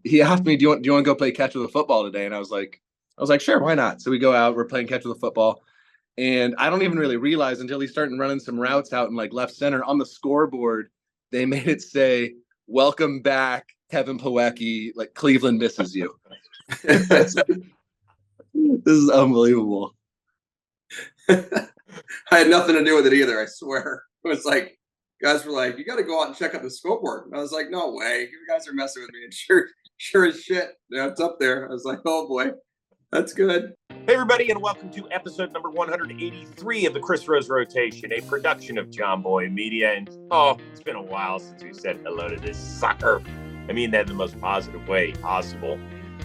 he asked me, do you want to go play catch with a football today? And I was like, sure, why not? So we go out, we're playing catch with a football. And I don't even really realize until he's starting running some routes out in like left center on the scoreboard, they made it say, "Welcome back, Kevin Plawecki, like Cleveland misses you." This is unbelievable. I had nothing to do with it either, I swear. It was like, guys were like, you got to go out and check out the scoreboard. And I was like, no way. You guys are messing with me. And sure as shit, it's up there. I was like, oh boy, that's good. Hey, everybody, and welcome to episode number 183 of the Chris Rose Rotation, a production of John Boy Media. And it's been a while since we said hello to this sucker. I mean that in the most positive way possible.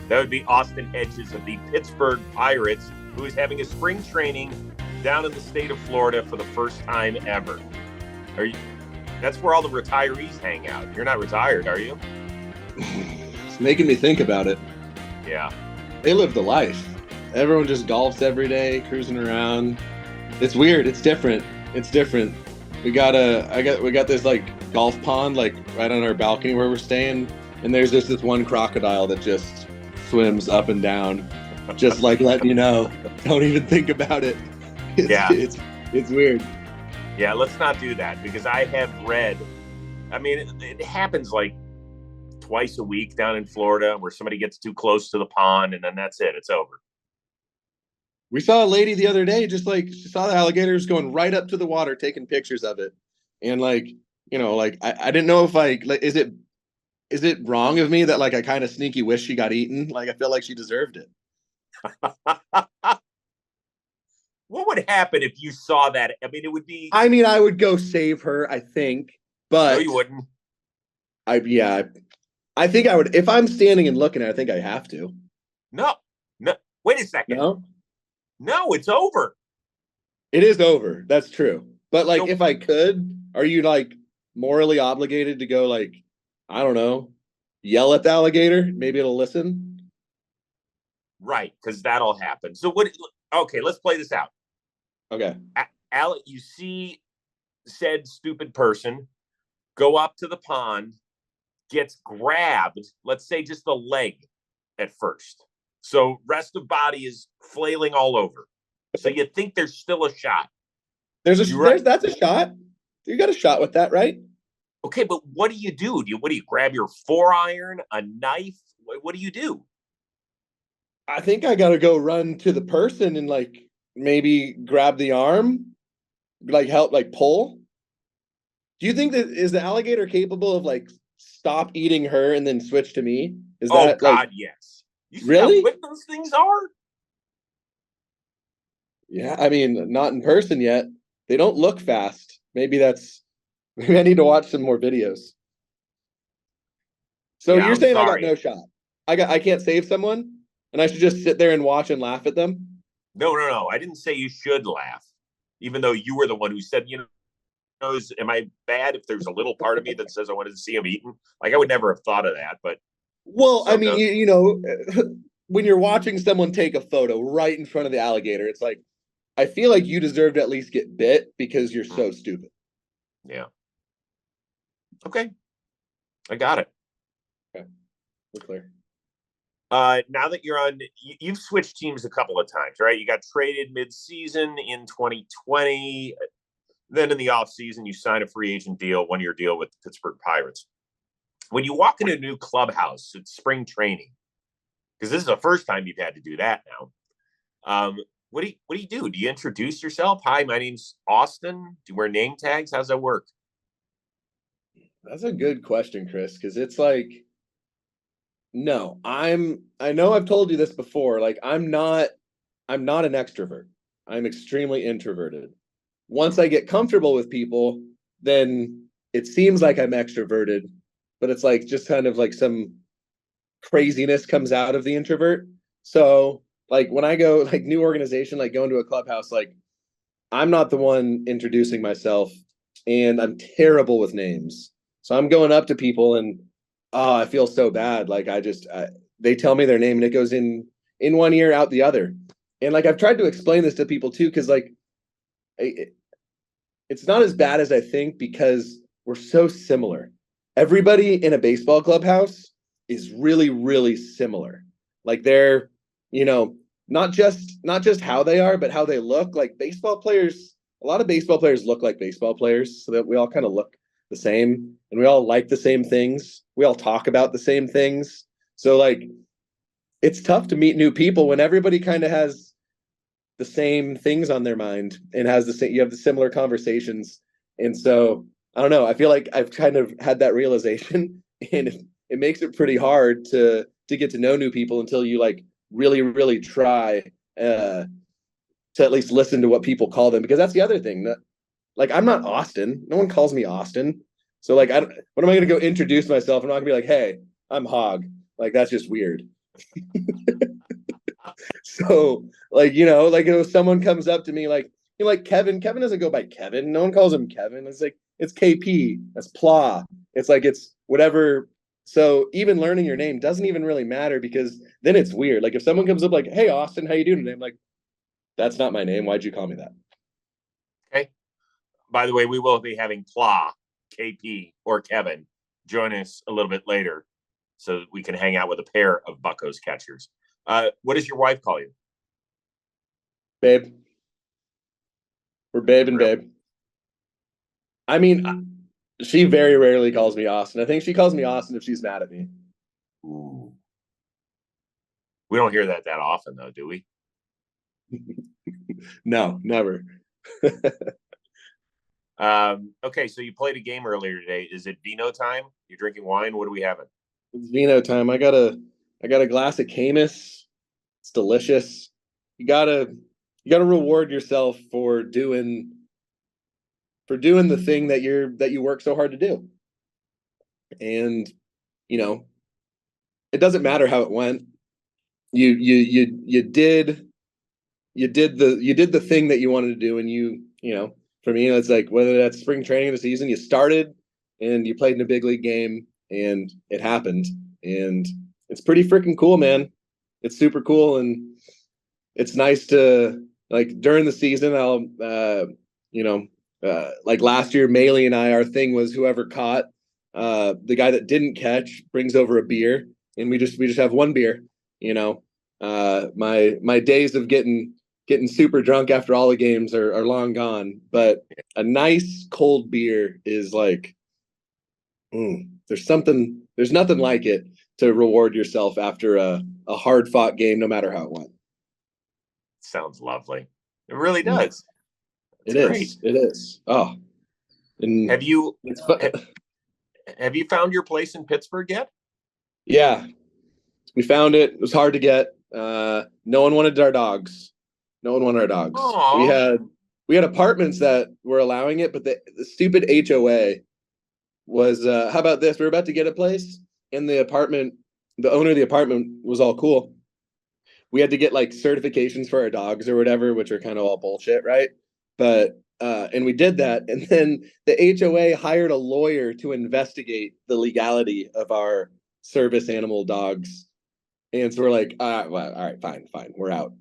That would be Austin Hedges of the Pittsburgh Pirates, who is having a spring training down in the state of Florida for the first time ever. That's where all the retirees hang out. You're not retired, are you? It's making me think about it. Yeah. They live the life. Everyone just golfs every day, cruising around. It's weird. It's different. We got this like golf pond like right on our balcony where we're staying, and there's just this one crocodile that just swims up and down, just like letting you know, don't even think about it. It's weird. Yeah, let's not do that, because I have read, I mean, it happens like twice a week down in Florida where somebody gets too close to the pond and then that's it. It's over. We saw a lady the other day, just like she saw the alligators going right up to the water, taking pictures of it. And like, you know, like I didn't know if like is it wrong of me that like I kind of sneaky wish she got eaten? Like I feel like she deserved it. What would happen if you saw that? I mean, it would be. I mean, I would go save her, I think, but no, you wouldn't. I think I would if I'm standing and looking at it. I think I have to. No. Wait a second. No, it's over. It is over. That's true. But like, if I could, are you like morally obligated to go like, I don't know, yell at the alligator? Maybe it'll listen. Right, because that'll happen. So what? Okay, let's play this out. Okay. You see said stupid person go up to the pond, gets grabbed, let's say just the leg at first. So rest of body is flailing all over. So you think there's still a shot. That's a shot. You got a shot with that, right? Okay, but what do you do? What do you grab your 4-iron, a knife? What do you do? I think I got to go run to the person and like maybe grab the arm, like help, like pull. Do you think that is the alligator capable of like stop eating her and then switch to me? Is that God, like, yes. You see really? how quick those things are? Yeah, I mean, not in person yet. They don't look fast. Maybe I need to watch some more videos. So you're saying I got no shot? I can't save someone? And I should just sit there and watch and laugh at them? No. I didn't say you should laugh, even though you were the one who said, am I bad if there's a little part of me that says I wanted to see him eaten? Like, I would never have thought of that, but. Well, I mean, you know, when you're watching someone take a photo right in front of the alligator, it's like, I feel like you deserve to at least get bit because you're so stupid. Yeah. Okay. I got it. Okay. We're clear. Now that you're on, you've switched teams a couple of times, right? You got traded mid-season in 2020. Then in the offseason, you signed a free agent deal, 1-year deal with the Pittsburgh Pirates. When you walk into a new clubhouse, it's spring training, because this is the first time you've had to do that now. What do you do? Do you introduce yourself? Hi, my name's Austin. Do you wear name tags? How's that work? That's a good question, Chris, because it's like, no, I know I've told you this before. Like, I'm not an extrovert. I'm extremely introverted. Once I get comfortable with people, then it seems like I'm extroverted, but it's like just kind of like some craziness comes out of the introvert. So like when I go like new organization, like going to a clubhouse, like I'm not the one introducing myself, and I'm terrible with names. So I'm going up to people and I feel so bad. Like they tell me their name and it goes in one ear, out the other. And like, I've tried to explain this to people too, because like, it's not as bad as I think because we're so similar. Everybody in a baseball clubhouse is really, really similar. Like they're, you know, not just how they are, but how they look. Like baseball players, a lot of baseball players look like baseball players, so that we all kind of look the same and we all like the same things. We all talk about the same things. So like it's tough to meet new people when everybody kind of has the same things on their mind and has the same, you have the similar conversations. And so I don't know, I feel like I've kind of had that realization, and it makes it pretty hard to get to know new people until you like really, really try to at least listen to what people call them, because that's the other thing that, like, I'm not Austin. No one calls me Austin. So like, what am I going to go introduce myself? I'm not gonna be like, hey, I'm Hog. Like, that's just weird. So like, like if someone comes up to me like, like Kevin doesn't go by Kevin. No one calls him Kevin. It's like, it's KP, that's Pla. It's like, it's whatever. So even learning your name doesn't even really matter, because then it's weird. Like if someone comes up like, hey Austin, how you doing today? I'm like, that's not my name. Why'd you call me that? Okay. By the way, we will be having Pla, KP, or Kevin join us a little bit later so that we can hang out with a pair of Buccos catchers. What does your wife call you? Babe. We're babe and babe. I mean, she very rarely calls me Austin. I think she calls me Austin if she's mad at me. Ooh. We don't hear that often, though, do we? No, never. Okay, so you played a game earlier today. Is it vino time? You're drinking wine? What are we having? It's vino time. I got a glass of Camus. It's delicious. You gotta reward yourself for doing the thing that you work so hard to do. And it doesn't matter how it went. You did the thing that you wanted to do, and for me, it's like, whether that's spring training of the season, you started and you played in a big league game and it happened, and it's pretty freaking cool, man. It's super cool, and it's nice to, like, during the season, I'll like last year, Maley and I, our thing was whoever caught, the guy that didn't catch brings over a beer, and we just have one beer. My days of getting super drunk after all the games are long gone, but a nice cold beer is like, there's nothing like it to reward yourself after a hard fought game, no matter how it went. Sounds lovely. It really does. It is. It is. Oh, and have you found your place in Pittsburgh yet? Yeah, we found it. It was hard to get. No one wanted our dogs. Aww. We had apartments that were allowing it, but the stupid HOA was, how about this? We were about to get a place, and the owner of the apartment was all cool. We had to get like certifications for our dogs or whatever, which are kind of all bullshit, right? But and we did that, and then the HOA hired a lawyer to investigate the legality of our service animal dogs. And so we're like, well, all right, fine, we're out.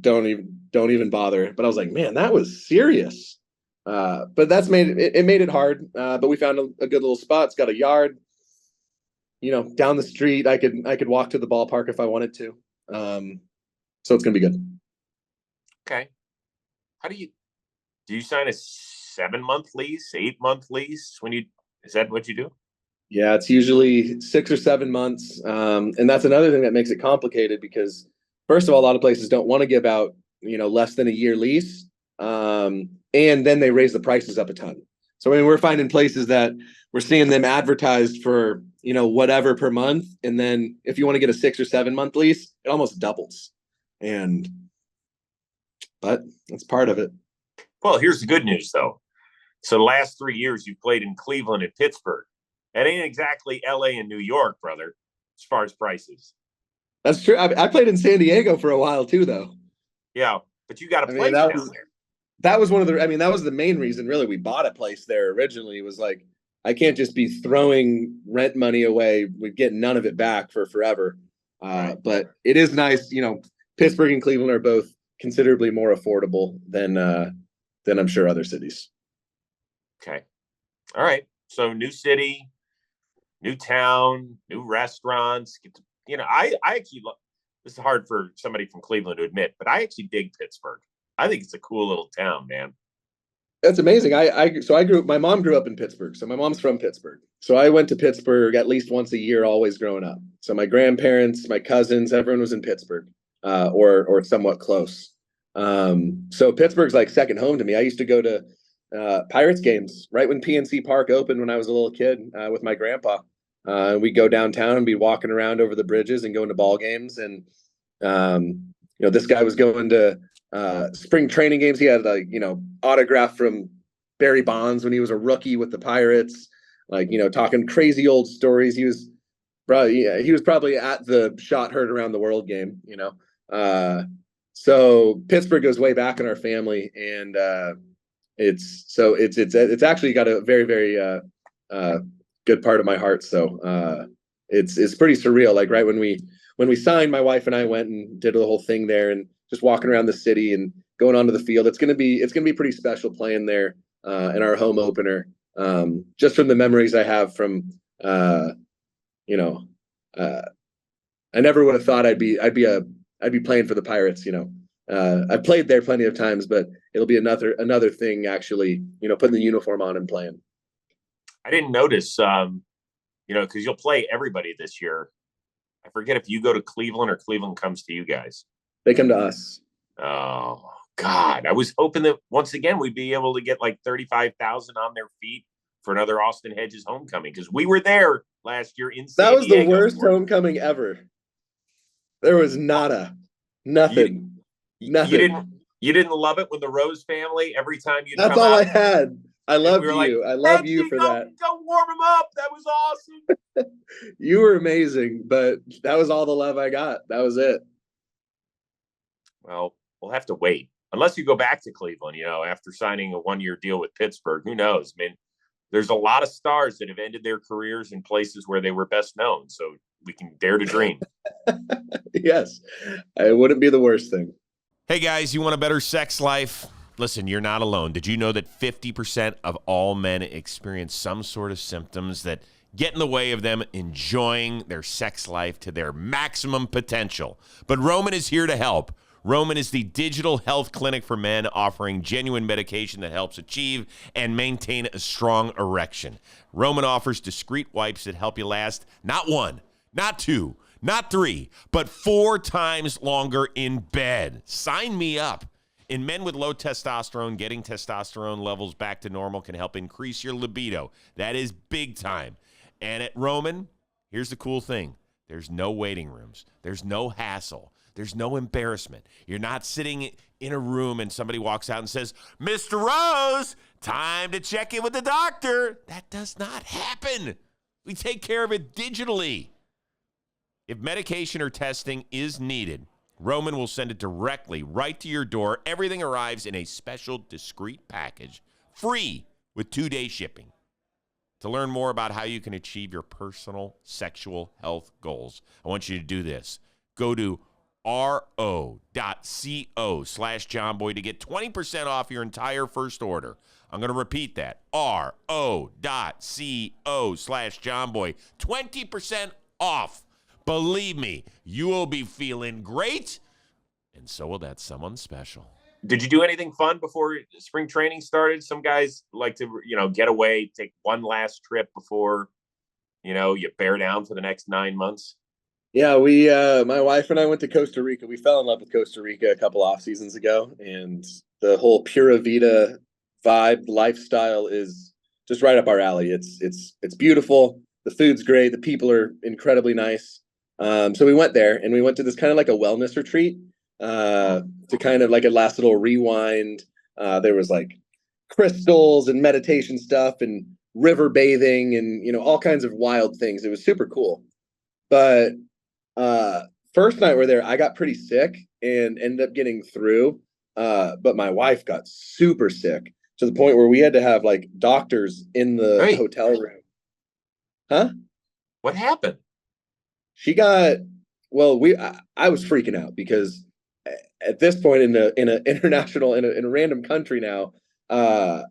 Don't even bother. But I was like, man, that was serious. But that's made it hard. But we found a good little spot. It's got a yard, down the street. I could walk to the ballpark if I wanted to. So it's gonna be good. Okay. How do you sign a 7-month lease, 8-month lease is that what you do? Yeah, it's usually 6 or 7 months. And that's another thing that makes it complicated, because first of all, a lot of places don't want to give out, less than a year lease. And then they raise the prices up a ton. So I mean, we're finding places that we're seeing them advertised for, whatever per month. And then if you want to get a 6 or 7 month lease, it almost doubles. But that's part of it. Well, here's the good news, though. So the last 3 years you've played in Cleveland and Pittsburgh. It ain't exactly LA and New York, brother, as far as prices. That's true. I played in San Diego for a while too, though. Yeah, but you got a place down there. That was that was the main reason, really, we bought a place there originally. Was like, I can't just be throwing rent money away. We get none of it back for forever. Right. But it is nice, Pittsburgh and Cleveland are both considerably more affordable than I'm sure other cities. Okay. All right. So new city, new town, new restaurants. I actually this is hard for somebody from Cleveland to admit, but I actually dig Pittsburgh. I think it's a cool little town, man. That's amazing. My mom grew up in Pittsburgh. So my mom's from Pittsburgh. So I went to Pittsburgh at least once a year, always growing up. So my grandparents, my cousins, everyone was in Pittsburgh, or somewhat close. So Pittsburgh's like second home to me. I used to go to Pirates games right when PNC Park opened when I was a little kid, with my grandpa. We'd go downtown and be walking around over the bridges and going to ball games. And this guy was going to spring training games. He had autograph from Barry Bonds when he was a rookie with the Pirates, talking crazy old stories. He was probably at the shot heard around the world game, so Pittsburgh goes way back in our family, and it's actually got a very, very good part of my heart. So it's pretty surreal. Like right when we signed, my wife and I went and did the whole thing there, and just walking around the city and going onto the field. It's gonna be pretty special playing there in our home opener. Just from the memories I have from I never would have thought I'd be playing for the Pirates. I've played there plenty of times, but it'll be another thing actually, putting the uniform on and playing. I didn't notice, because you'll play everybody this year. I forget if you go to Cleveland or Cleveland comes to you guys. They come to us. Oh God. I was hoping that once again, we'd be able to get like 35,000 on their feet for another Austin Hedges homecoming. Cause we were there last year in San That was Diego. The worst homecoming ever. There was nothing. Nothing. You didn't love it when the Rose family, every time you That's all I had. I love you. Like, I love you for that. Go warm them up. That was awesome. You were amazing, but that was all the love I got. That was it. Well, we'll have to wait. Unless you go back to Cleveland, after signing a 1-year deal with Pittsburgh. Who knows? I mean, there's a lot of stars that have ended their careers in places where they were best known. So we can dare to dream. Yes. It wouldn't be the worst thing. Hey, guys, you want a better sex life? Listen, you're not alone. Did you know that 50% of all men experience some sort of symptoms that get in the way of them enjoying their sex life to their maximum potential? But Roman is here to help. Roman is the digital health clinic for men, offering genuine medication that helps achieve and maintain a strong erection. Roman offers discreet wipes that help you last not 1, not 2, not 3, but 4 times longer in bed. Sign me up. In men with low testosterone, getting testosterone levels back to normal can help increase your libido. That is big time. And at Roman, here's the cool thing. There's no waiting rooms. There's no hassle. There's no embarrassment. You're not sitting in a room and somebody walks out and says, Mr. Rose, time to check in with the doctor. That does not happen. We take care of it digitally. If medication or testing is needed, Roman will send it directly right to your door. Everything arrives in a special, discreet package, free with 2-day shipping. To learn more about how you can achieve your personal sexual health goals, I want you to do this. Go to ro.co/JohnBoy to get 20% off your entire first order. I'm going to repeat that. ro.co/JohnBoy. 20% off. Believe me, you will be feeling great, and so will that someone special. Did you do anything fun before spring training started? Some guys like to, get away, take one last trip before, you bear down for the next 9 months. Yeah, we, my wife and I went to Costa Rica. We fell in love with Costa Rica a couple off seasons ago, and the whole Pura Vida vibe, lifestyle is just right up our alley. It's beautiful. The food's great. The people are incredibly nice. So we went there, and we went to this kind of like a wellness retreat, to kind of like a last little rewind. There was like crystals and meditation stuff and river bathing and, all kinds of wild things. It was super cool. But first night we're there, I got pretty sick and ended up getting through. But my wife got super sick to the point where we had to have like doctors in the hotel room. Huh? What happened? She got, I was freaking out because at this point in a random country now,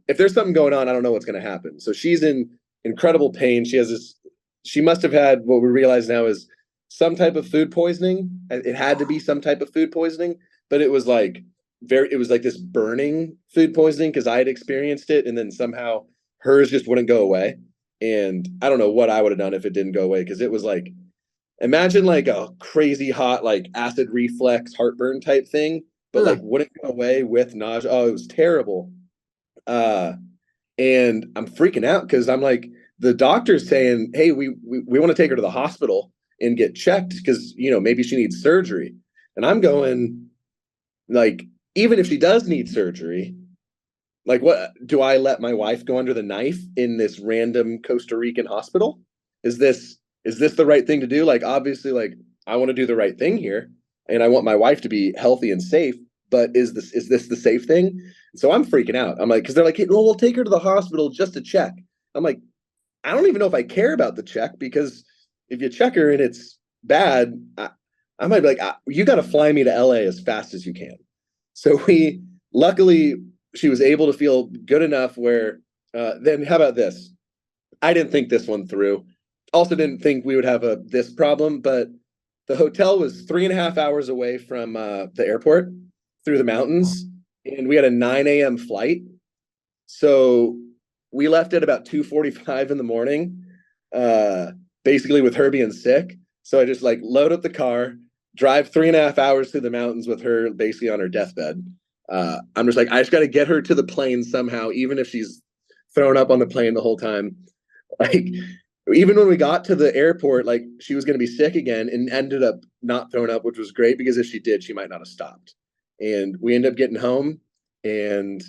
if there's something going on, I don't know what's going to happen. So she's in incredible pain. She has this she must have had what we realize now is some type of food poisoning. It had to be some type of food poisoning, but it was like this burning food poisoning because I had experienced it, and then somehow hers just wouldn't go away. And I don't know what I would have done if it didn't go away, because it was like, imagine like a crazy hot, like acid reflux, heartburn type thing, but like wouldn't go away with nausea. Oh, it was terrible. And I'm freaking out because I'm like, the doctor's saying, hey, we want to take her to the hospital and get checked because, maybe she needs surgery. And I'm going, like, even if she does need surgery, like, what do I let my wife go under the knife in this random Costa Rican hospital? Is this the right thing to do? Like, obviously, like, I want to do the right thing here, and I want my wife to be healthy and safe. But is this the safe thing? So I'm freaking out. I'm like, because they're like, hey, well, we'll take her to the hospital just to check. I'm like, I don't even know if I care about the check, because if you check her and it's bad, I might be like, you got to fly me to LA as fast as you can. So luckily, she was able to feel good enough where, then how about this? I didn't think this one through. Also didn't think we would have this problem, but the hotel was 3.5 hours away from the airport through the mountains, and we had a 9 a.m. flight. So we left at about 2:45 in the morning, basically with her being sick. So I just like load up the car, drive 3.5 hours through the mountains with her basically on her deathbed. I'm just like, I just got to get her to the plane somehow, even if she's thrown up on the plane the whole time. Like, even when we got to the airport, like, she was going to be sick again and ended up not throwing up, which was great, because if she did, she might not have stopped. And we ended up getting home, and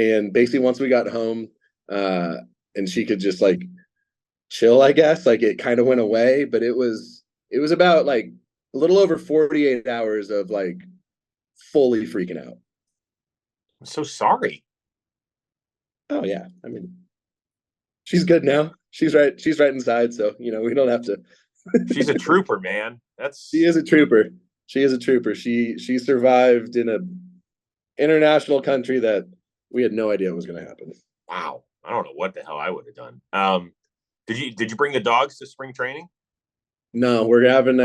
basically once we got home, and she could just like chill, I guess, like, it kind of went away. But it was about like a little over 48 hours of like fully freaking out. I'm so sorry. Oh yeah, I mean, she's good now. She's right inside, so we don't have to. She's a trooper, man. She is a trooper. She survived in a international country that we had no idea was going to happen. Wow. I don't know what the hell I would have done. Did you bring the dogs to spring training? No, we're having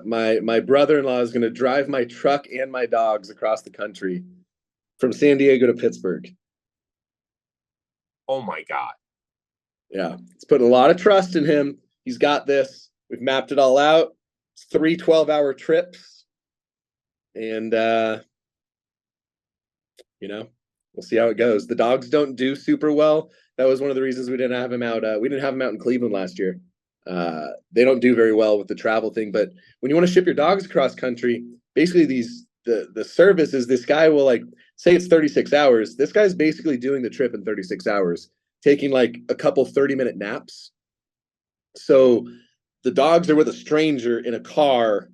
my brother-in-law is going to drive my truck and my dogs across the country from San Diego to Pittsburgh. Oh my God. Yeah, it's putting a lot of trust in him. He's got this. We've mapped it all out. It's 3 12-hour trips. And, we'll see how it goes. The dogs don't do super well. That was one of the reasons we didn't have him out. We didn't have him out in Cleveland last year. They don't do very well with the travel thing. But when you want to ship your dogs across country, basically the service is, this guy will, like, say it's 36 hours. This guy's basically doing the trip in 36 hours, taking like a couple 30-minute naps. So the dogs are with a stranger in a car,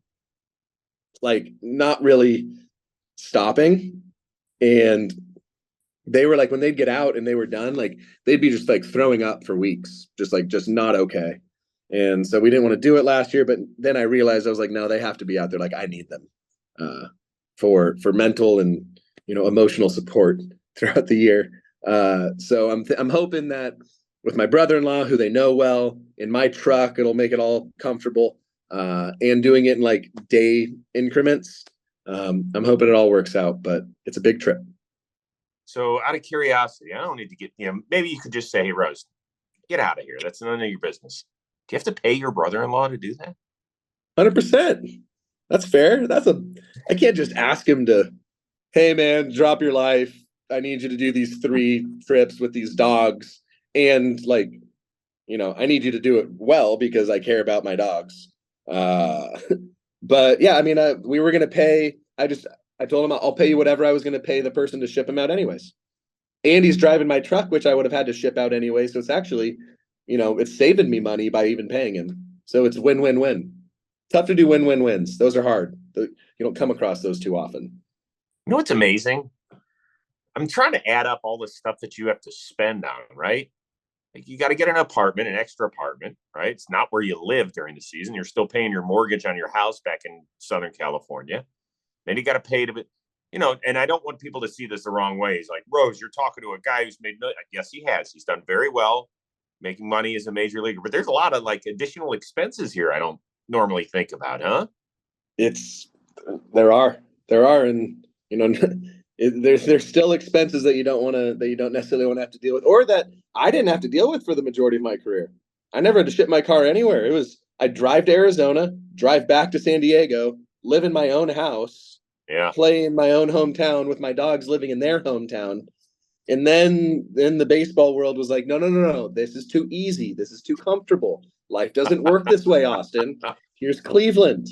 like, not really stopping. And they were like, when they'd get out and they were done, like, they'd be just like throwing up for weeks, just not okay. And so we didn't want to do it last year, but then I realized, I was like, no, they have to be out there. Like, I need them for mental and emotional support throughout the year. So I'm hoping that with my brother-in-law, who they know well, in my truck, it'll make it all comfortable, and doing it in like day increments. I'm hoping it all works out, but it's a big trip. So out of curiosity, I don't need to get, maybe you could just say, hey, Rose, get out of here. That's none of your business. Do you have to pay your brother-in-law to do that? 100%. That's fair. I can't just ask him to, hey man, drop your life. I need you to do these 3 trips with these dogs. And like, I need you to do it well because I care about my dogs. But yeah, I mean, we were going to pay, I told him I'll pay you whatever I was going to pay the person to ship him out anyways. And he's driving my truck, which I would have had to ship out anyway. So it's actually, it's saving me money by even paying him. So it's win-win-win. Tough to do win-win-wins. Those are hard. You don't come across those too often. You know what's amazing? I'm trying to add up all the stuff that you have to spend on, right? Like, you got to get an apartment, an extra apartment, right? It's not where you live during the season. You're still paying your mortgage on your house back in Southern California. Then you got to pay to, and I don't want people to see this the wrong way. He's like, Rose, you're talking to a guy who's made millions. Yes, he has. He's done very well, making money as a major leaguer. But there's a lot of like additional expenses here I don't normally think about, huh? There are, and there's still expenses that you don't necessarily want to have to deal with, or that I didn't have to deal with for the majority of my career. I never had to ship my car anywhere. I'd drive to Arizona, drive back to San Diego, live in my own house, play in my own hometown with my dogs living in their hometown. And then the baseball world was like, no, this is too easy. This is too comfortable. Life doesn't work this way, Austin. Here's Cleveland.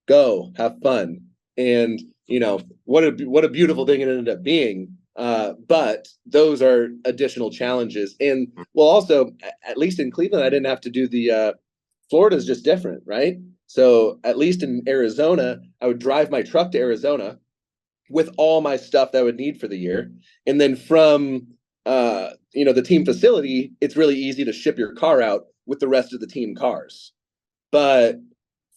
Go have fun. And what a beautiful thing it ended up being. But those are additional challenges. And well, also, at least in Cleveland, I didn't have to do the Florida's just different, right? So at least in Arizona, I would drive my truck to Arizona with all my stuff that I would need for the year. And then from the team facility, it's really easy to ship your car out with the rest of the team cars. But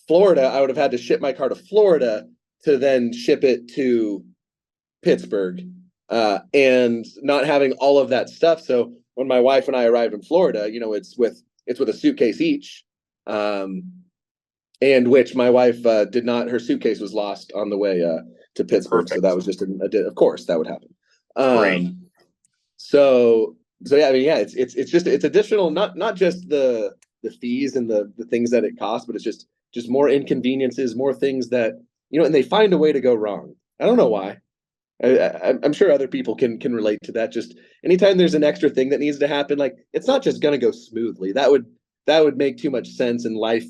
Florida, I would have had to ship my car to Florida to then ship it to Pittsburgh, and not having all of that stuff. So when my wife and I arrived in Florida, it's with a suitcase each, and which my wife did not. Her suitcase was lost on the way to Pittsburgh. Perfect. So that was just of course that would happen. Great. So yeah, I mean, yeah, it's additional, not just the fees and the things that it costs, but it's just more inconveniences, more things that, and they find a way to go wrong. I don't know why. I'm sure other people can relate to that. Just anytime there's an extra thing that needs to happen, like it's not just going to go smoothly. That would make too much sense and life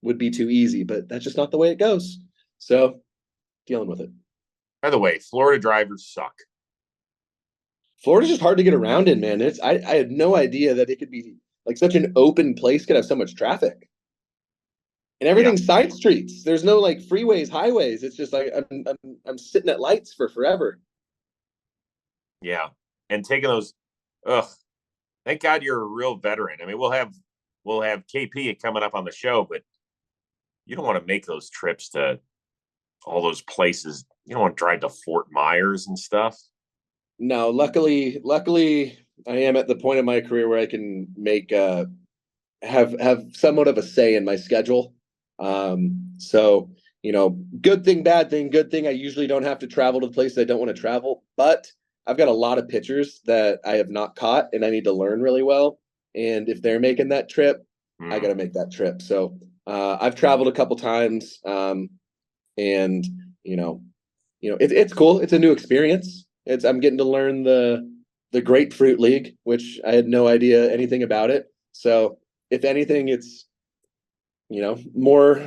would be too easy, but that's just not the way it goes. So dealing with it. By the way, Florida drivers suck. Florida's just hard to get around in, man. I had no idea that it could be like such an open place, could have so much traffic. And everything's side streets. There's no like freeways, highways. It's just like I'm sitting at lights for forever. Yeah, and taking those. Thank God you're a real veteran. I mean, we'll have KP coming up on the show, but you don't want to make those trips to all those places. You don't want to drive to Fort Myers and stuff. No, luckily, I am at the point in my career where I can make have somewhat of a say in my schedule. So, good thing, bad thing, good thing. I usually don't have to travel to the places I don't want to travel, but I've got a lot of pitchers that I have not caught and I need to learn really well. And if they're making that trip, I got to make that trip. So, I've traveled a couple times, and it's cool. It's a new experience. I'm getting to learn the Grapefruit League, which I had no idea anything about it. So if anything, it's more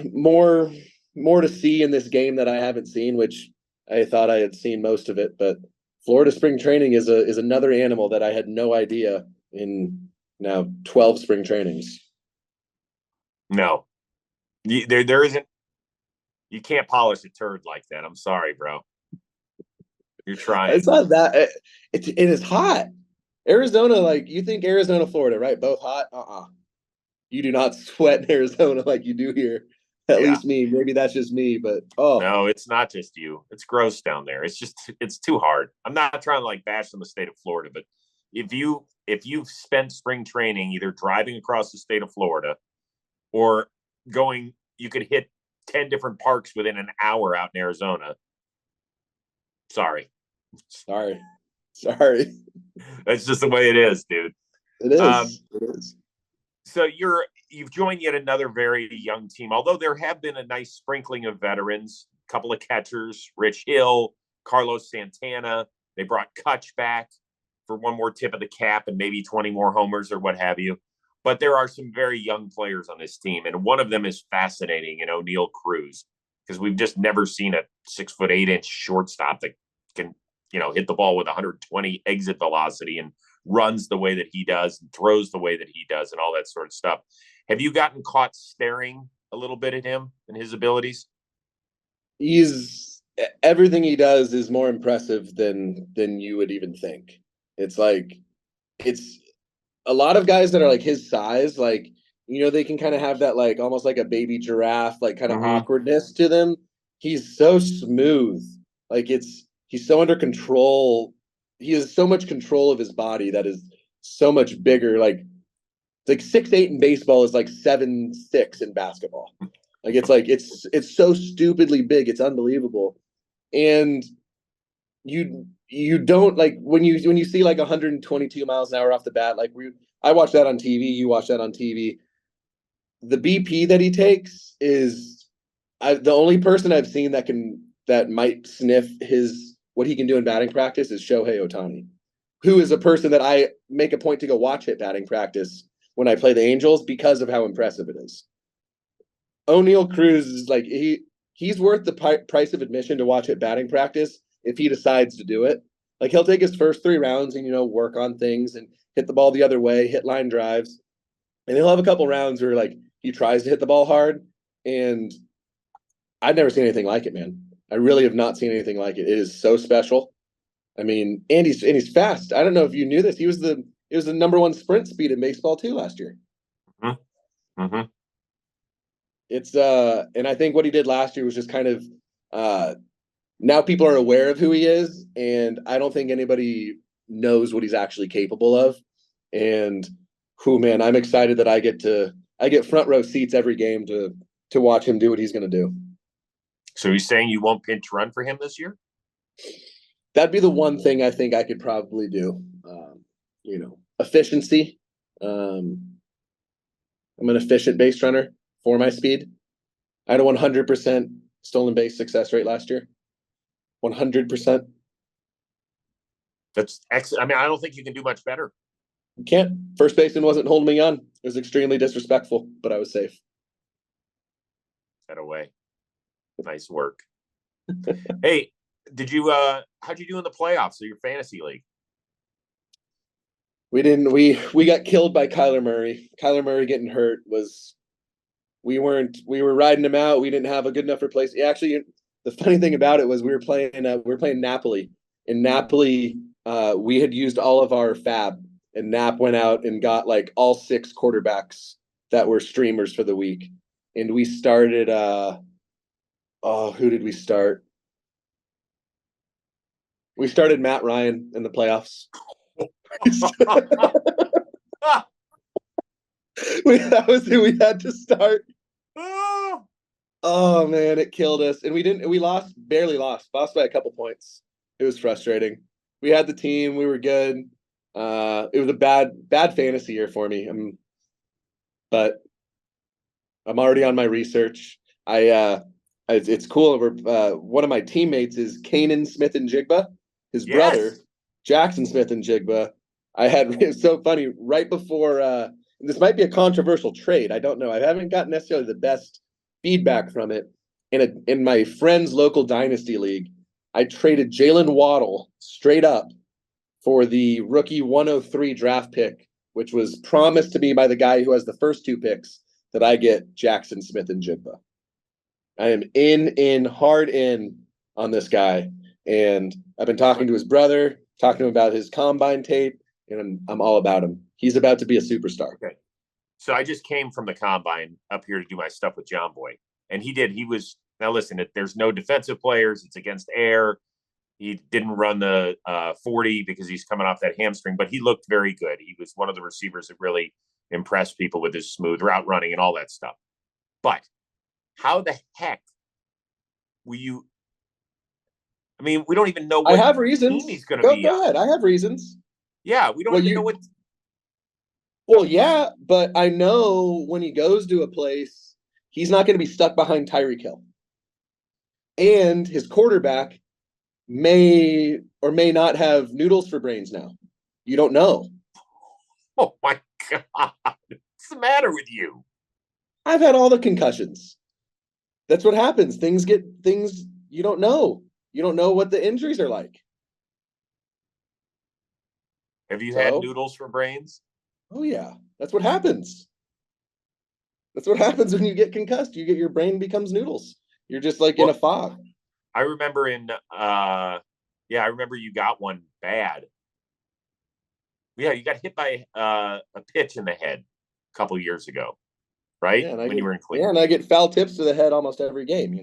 to see in this game that I haven't seen, which I thought I had seen most of it. But Florida spring training is another animal that I had no idea in now 12 spring trainings. No, there isn't. You can't polish a turd like that. I'm sorry, bro. You're trying. It's not that. It is hot. Arizona, like you think Arizona, Florida, right? Both hot. You do not sweat in Arizona like you do here. At least me. Maybe that's just me, but no, it's not just you. It's gross down there. It's too hard. I'm not trying to like bash on the state of Florida, but if you've spent spring training either driving across the state of Florida or going, you could hit 10 different parks within an hour out in Arizona. Sorry. That's just the way it is, dude. It is. It is. So you've joined yet another very young team, although there have been a nice sprinkling of veterans, a couple of catchers, Rich Hill, Carlos Santana. They brought Kutch back for one more tip of the cap and maybe 20 more homers or what have you. But there are some very young players on this team, and one of them is fascinating, Oneil Cruz, because we've just never seen a 6'8" shortstop that can, hit the ball with 120 exit velocity and runs the way that he does and throws the way that he does and all that sort of stuff. Have you gotten caught staring a little bit at him and his abilities? Everything he does is more impressive than you would even think. It's a lot of guys that are like his size, like, they can kind of have that, like, almost like a baby giraffe, like kind of awkwardness to them. He's so smooth. Like he's so under control. He has so much control of his body that is so much bigger. Like It's like 6'8" in baseball is like 7'6" in basketball. It's so stupidly big. It's unbelievable. And you don't like when you see like 122 miles an hour off the bat, like I watch that on TV, you watch that on TV. The BP that he takes is the only person I've seen that might sniff what he can do in batting practice is Shohei Ohtani, who is a person that I make a point to go watch hit batting practice when I play the Angels because of how impressive it is. Oneil Cruz is like he's worth the price of admission to watch hit batting practice if he decides to do it. Like he'll take his first 3 rounds and work on things and hit the ball the other way, hit line drives, and he'll have a couple rounds where like he tries to hit the ball hard, and I've never seen anything like it, man. I really have not seen anything like it. It is so special. I mean, and he's fast. I don't know if you knew this. He was the number 1 sprint speed in baseball too last year. Mm-hmm. Mm-hmm. It's and I think what he did last year was just kind of now people are aware of who he is, and I don't think anybody knows what he's actually capable of. And man, I'm excited that I get front row seats every game to watch him do what he's going to do. So he's saying you won't pinch run for him this year? That'd be the one thing I think I could probably do. Efficiency. I'm an efficient base runner for my speed. I had a 100% stolen base success rate last year. 100%. That's excellent. I mean, I don't think you can do much better. You can't. First baseman wasn't holding me on. It was extremely disrespectful, but I was safe. That away. Nice work. Hey, how'd you do in the playoffs of your fantasy league? We got killed by Kyler Murray. Kyler Murray getting hurt we were riding him out. We didn't have a good enough replacement. Actually, the funny thing about it was we were playing Napoli. In Napoli, we had used all of our fab, and Nap went out and got like all 6 quarterbacks that were streamers for the week. And we started who did we start? We started Matt Ryan in the playoffs. That was who we had to start. Oh man, it killed us. And we barely lost by a couple points. It was frustrating. We had the team, we were good. It was a bad fantasy year for me. But I'm already on my research. It's cool. One of my teammates is Kanan Smith and Jigba. His brother, Jackson Smith and Jigba. It was so funny. Right before this might be a controversial trade. I don't know. I haven't gotten necessarily the best feedback from it. In my friend's local dynasty league, I traded Jalen Waddle straight up for the rookie 103 draft pick, which was promised to me by the guy who has the first 2 picks, that I get Jackson Smith and Jigba. I am hard in on this guy. And I've been talking to his brother, talking to him about his combine tape, and I'm all about him. He's about to be a superstar. Okay. So I just came from the combine up here to do my stuff with John Boy. And now listen, there's no defensive players. It's against air. He didn't run the 40 because he's coming off that hamstring, but he looked very good. He was one of the receivers that really impressed people with his smooth route running and all that stuff. But how the heck will you? I mean, we don't even know what I have reasons. Team he's going to be. Go ahead. I have reasons. Yeah, we don't even know what. Well, yeah, but I know when he goes to a place, he's not going to be stuck behind Tyreek Hill. And his quarterback may or may not have noodles for brains now. You don't know. Oh, my God. What's the matter with you? I've had all the concussions. That's what happens. Things you don't know. You don't know what the injuries are like. Have you had noodles for brains? Oh, yeah. That's what happens. That's what happens when you get concussed. Your brain becomes noodles. You're just like in a fog. I remember I remember you got one bad. Yeah, you got hit by a pitch in the head a couple years ago, right? Yeah, when you were in Cleveland. Yeah, and I get foul tips to the head almost every game.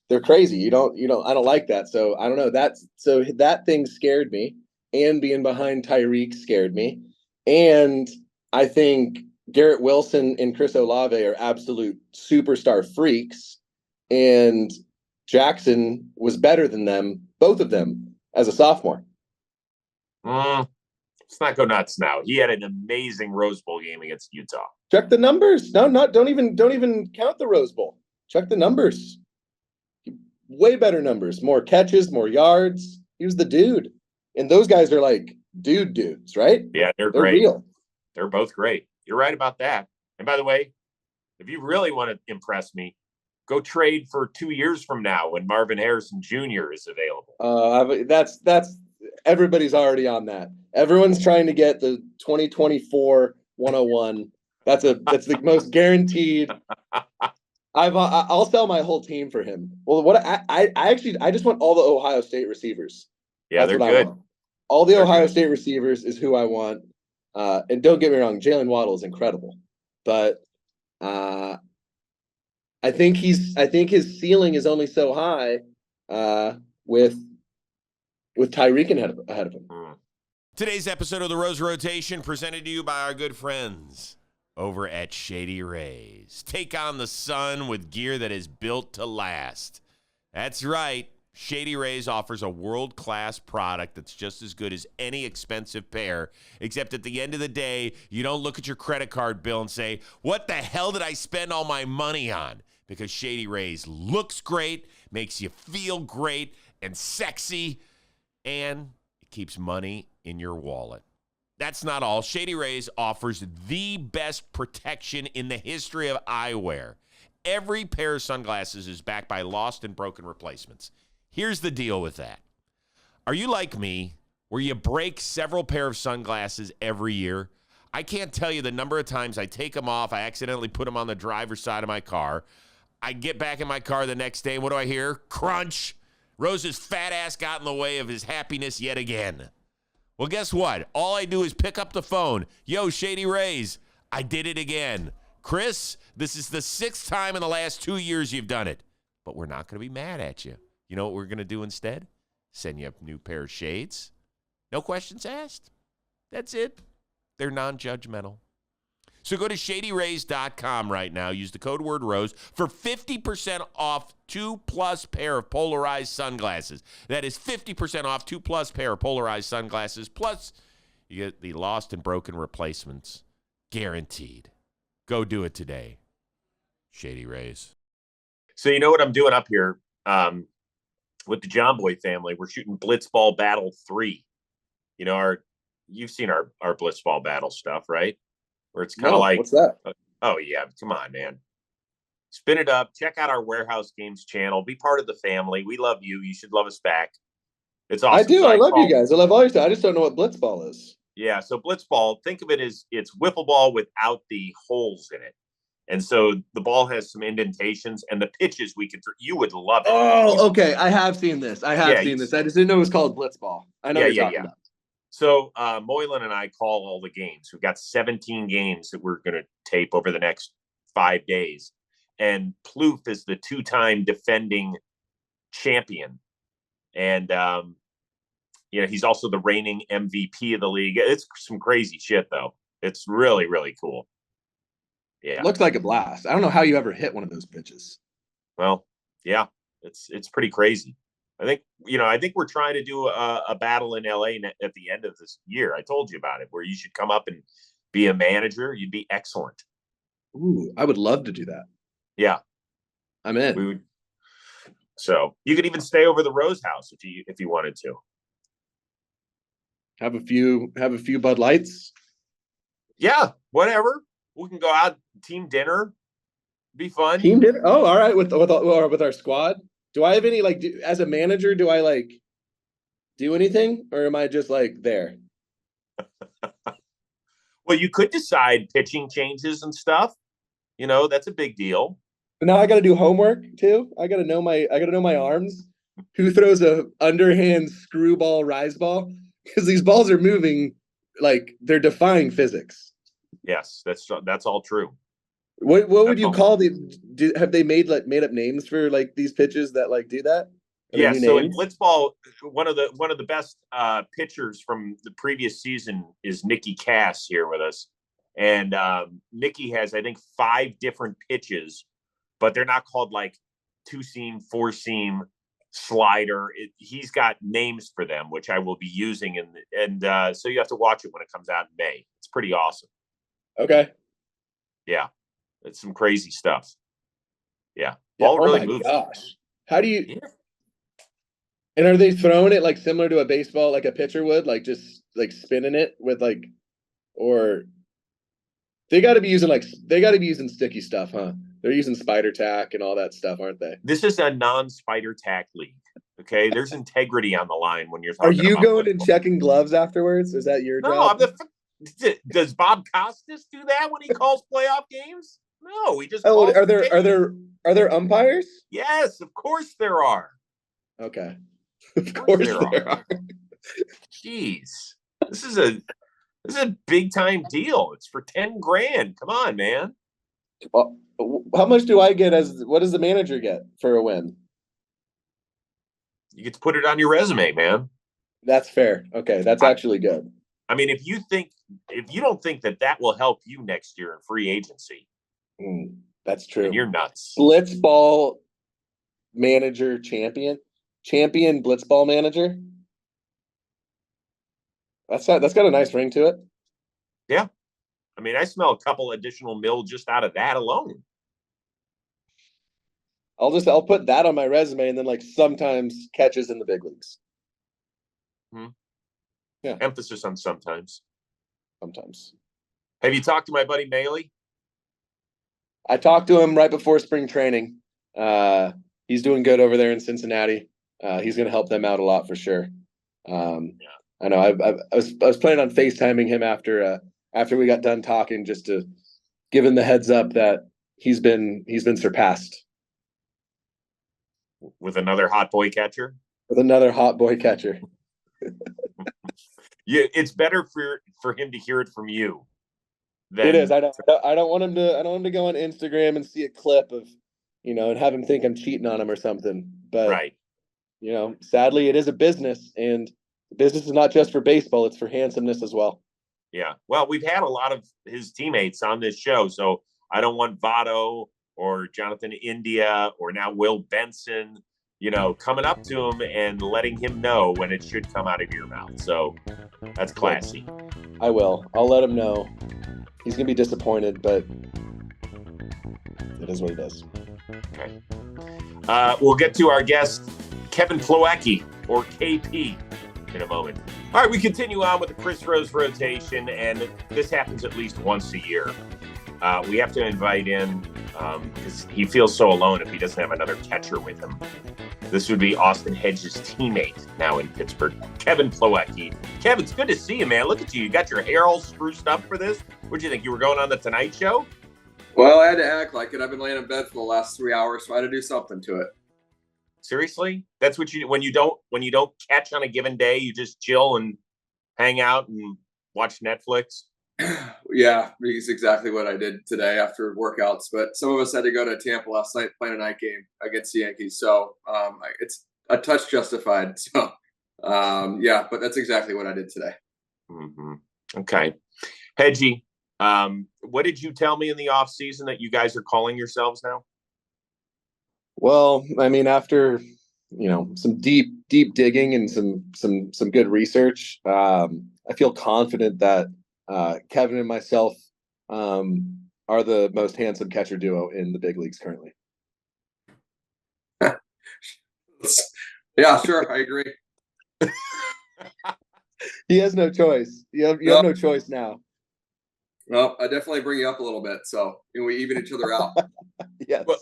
They're crazy. I don't like that. So I don't know. That thing scared me, and being behind Tyreek scared me, and I think Garrett Wilson and Chris Olave are absolute superstar freaks, and Jackson was better than them, both of them, as a sophomore. Let's not go nuts now. He had an amazing Rose Bowl game against Utah. Check the numbers. No, don't even count the Rose Bowl. Check the numbers. Way better numbers, more catches, more yards. He was the dude. And those guys are like dudes, right? Yeah, they're They're great. real. They're both great. You're right about that. And by the way, if you really want to impress me, go trade for 2 years from now when Marvin Harrison Jr. is available. That's everybody's already on that. Everyone's trying to get the 2024 101. That's the most guaranteed. I'll sell my whole team for him. Well, what I just want all the Ohio State receivers. Yeah, That's they're good. All the They're Ohio good. State receivers is who I want. And don't get me wrong, Jalen Waddle is incredible, but I think his ceiling is only so high with Tyreek ahead of him. Today's episode of the Rose Rotation presented to you by our good friends over at Shady Rays. Take on the sun with gear that is built to last. That's right. Shady Rays offers a world-class product that's just as good as any expensive pair, except at the end of the day, you don't look at your credit card bill and say, what the hell did I spend all my money on? Because Shady Rays looks great, makes you feel great and sexy, and it keeps money in your wallet. That's not all. Shady Rays offers the best protection in the history of eyewear. Every pair of sunglasses is backed by lost and broken replacements. Here's the deal with that. Are you like me, where you break several pair of sunglasses every year? I can't tell you the number of times I take them off, I accidentally put them on the driver's side of my car. I get back in my car the next day, and what do I hear? Crunch. Rose's fat ass got in the way of his happiness yet again. Well, guess what? All I do is pick up the phone. Yo, Shady Rays, I did it again. Chris, this is the 6th time in the last 2 years you've done it. But we're not going to be mad at you. You know what we're going to do instead? Send you a new pair of shades. No questions asked. That's it. They're non-judgmental. So go to shadyrays.com right now. Use the code word ROSE for 50% off 2+ pair of polarized sunglasses. That is 50% off 2+ pair of polarized sunglasses. Plus, you get the lost and broken replacements guaranteed. Go do it today. Shady Rays. So you know what I'm doing up here with the John Boy family? We're shooting Blitzball Battle 3. You know, you've seen our Blitzball Battle stuff, right? Where it's kind of like, what's that? Oh yeah, come on, man. Spin it up. Check out our Warehouse Games channel. Be part of the family. We love you. You should love us back. It's awesome. I do. So I love you guys. I love all your stuff. I just don't know what Blitzball is. Yeah. So Blitzball, think of it as it's wiffle ball without the holes in it. And so the ball has some indentations, and the pitches you would love it. Oh, okay. I have seen this. I just didn't know it was called Blitzball. I know what you're talking about. So Moylan and I call all the games. We've got 17 games that we're going to tape over the next 5 days. And Plouffe is the 2-time defending champion. And, he's also the reigning MVP of the league. It's some crazy shit, though. It's really, really cool. Yeah. Looks like a blast. I don't know how you ever hit one of those pitches. Well, yeah, it's pretty crazy. I think we're trying to do a battle in LA at the end of this year. I told you about it, where you should come up and be a manager. You'd be excellent. Ooh, I would love to do that. Yeah, I'm in. We would. So you could even stay over the Rose House if you wanted to. Have a few Bud Lights. Yeah, whatever. We can go out, team dinner. Be fun. Team dinner. Oh, all right. With our squad. Do I have any as a manager? Do I do anything, or am I just there? Well, you could decide pitching changes and stuff. That's a big deal. But now I got to do homework too. I got to know my arms. Who throws a underhand screwball rise ball? Because these balls are moving they're defying physics. Yes, that's all true. What would you call have they made up names for these pitches that do that? Yeah, so in Blitzball, one of the best pitchers from the previous season is Nicky Cass here with us, And Nicky has, I think, 5 different pitches, but they're not called like 2-seam, 4-seam, slider. He's got names for them, which I will be using. And so you have to watch it when it comes out in May. It's pretty awesome. Okay. Yeah. It's some crazy stuff. Yeah. Yeah. Ball Oh really my moves. gosh. How do you? Yeah. And are they throwing it like similar to a baseball, like a pitcher would, like just like spinning it with like, or they got to be using sticky stuff, huh? They're using spider tack and all that stuff, aren't they? This is a non-spider tack league. Okay, there's integrity on the line when you're Are talking you about going football. and checking gloves afterwards? Is that your job? Does Bob Costas do that when he calls playoff games? No, he just Oh, calls are there umpires? Yes, of course there are. Okay. Of course there are. Jeez. This is a big time deal. It's for 10 grand. Come on, man. Well, how much do I get what does the manager get for a win? You get to put it on your resume, man. That's fair. Okay, that's actually good. I mean, if you don't think that will help you next year in free agency, that's true. then you're nuts. Blitzball manager champion Blitzball manager. That's got a nice ring to it. Yeah. I mean, I smell a couple additional mil just out of that alone. I'll put that on my resume and then like sometimes catches in the big leagues. Yeah. Emphasis on sometimes. Sometimes. Have you talked to my buddy Maley? I talked to him right before spring training. He's doing good over there in Cincinnati. He's going to help them out a lot for sure. I know. I was planning on FaceTiming him after we got done talking, just to give him the heads up that he's been surpassed with another hot boy catcher. Yeah, it's better for him to hear it from you. It is. I don't want him to go on Instagram and see a clip of, and have him think I'm cheating on him or something. But right. Sadly, it is a business, and the business is not just for baseball; it's for handsomeness as well. Yeah. Well, we've had a lot of his teammates on this show, so I don't want Votto or Jonathan India or now Will Benson, coming up to him and letting him know when it should come out of your mouth. So that's classy. I will. I'll let him know. He's going to be disappointed, but it is what it is. Okay. We'll get to our guest, Kevin Plawecki, or KP, in a moment. All right, we continue on with the Chris Rose rotation, and this happens at least once a year. We have to invite in, because he feels so alone if he doesn't have another catcher with him. This would be Austin Hedges' teammate now in Pittsburgh, Kevin Plawecki. Kevin, it's good to see you, man. Look at you. You got your hair all spruced up for this. What'd you think? You were going on the Tonight Show? Well, I had to act like it. I've been laying in bed for the last 3 hours, so I had to do something to it. Seriously? That's what you do when you don't catch on a given day, you just chill and hang out and watch Netflix? Yeah, it's exactly what I did today after workouts. But some of us had to go to Tampa last night playing a night game against the Yankees. So it's a touch justified. So, yeah, but that's exactly what I did today. Mm-hmm. Okay. Hedgey, what did you tell me in the off season that you guys are calling yourselves now? Well, I mean, after some deep digging and some good research, I feel confident that Kevin and myself are the most handsome catcher duo in the big leagues currently. Yeah, sure, I agree. He has no choice. You have no choice now. Well, I definitely bring you up a little bit, so we even each other out. Yes. Well,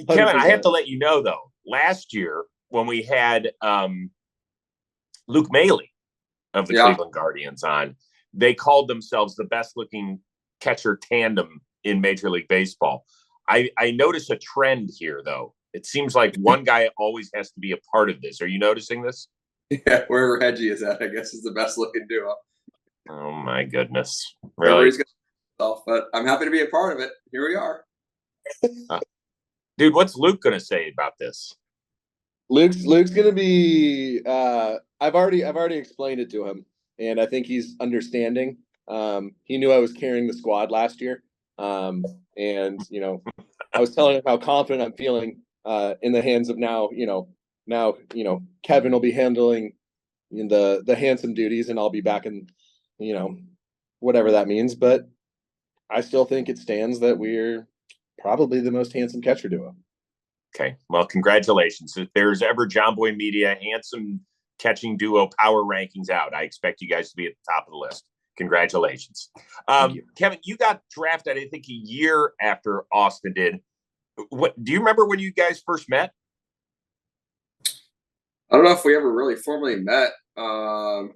Kevin, I have to let you know, though, last year when we had Luke Maley of the Cleveland Guardians on, they called themselves the best-looking catcher tandem in Major League Baseball. I notice a trend here, though. It seems like one guy always has to be a part of this. Are you noticing this? Yeah, wherever Hedgey is at, I guess, is the best-looking duo. Oh, my goodness. Really? But I'm happy to be a part of it. Here we are. Dude, what's Luke going to say about this? Luke's going to be I've already explained it to him, and I think he's understanding. He knew I was carrying the squad last year. And, you know, I was telling him how confident I'm feeling in the hands of now, Kevin will be handling the handsome duties and I'll be back in, you know, whatever that means. But I still think it stands that we're probably the most handsome catcher duo. Okay. Well, congratulations. If there's ever John Boy Media handsome catching duo power rankings out, I expect you guys to be at the top of the list. Congratulations. Kevin, you got drafted, I think, a year after Austin did. What do you remember when you guys first met? I don't know if we ever really formally met.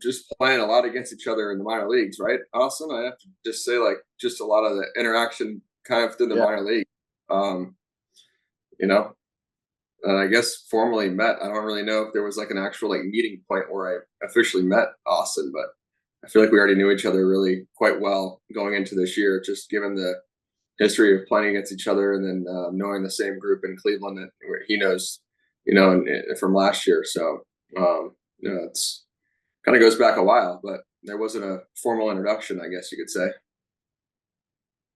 Just playing a lot against each other in the minor leagues, right, Austin? I have to just say, like, just a lot of the interaction kind of through the minor league. You know, and I guess formally met. I don't really know if there was like an actual like meeting point where I officially met Austin, but I feel like we already knew each other really quite well going into this year, just given the history of playing against each other and then knowing the same group in Cleveland that he knows, from last year. So, it's kind of goes back a while, but there wasn't a formal introduction, I guess you could say.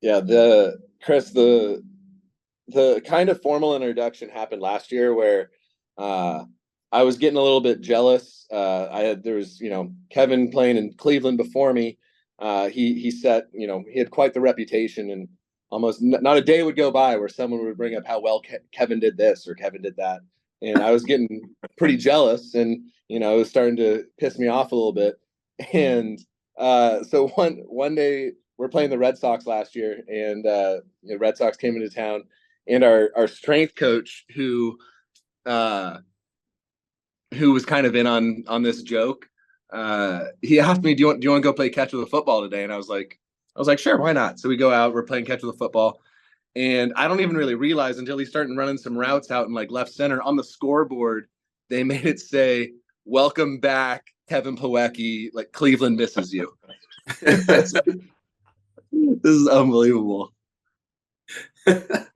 Yeah, Chris, the kind of formal introduction happened last year where I was getting a little bit jealous. There was Kevin playing in Cleveland before me. He set, he had quite the reputation, and almost not a day would go by where someone would bring up how well Kevin did this or Kevin did that. And I was getting pretty jealous, and, it was starting to piss me off a little bit. And so one day we're playing the Red Sox last year, and the Red Sox came into town, and our strength coach who was kind of in on this joke, he asked me, do you want to go play catch with a football today? And I was like, sure, why not? So we go out, we're playing catch with a football. And I don't even really realize until he's starting running some routes out in like left center on the scoreboard, they made it say, "Welcome back, Kevin Plawecki, like Cleveland misses you." This is unbelievable. I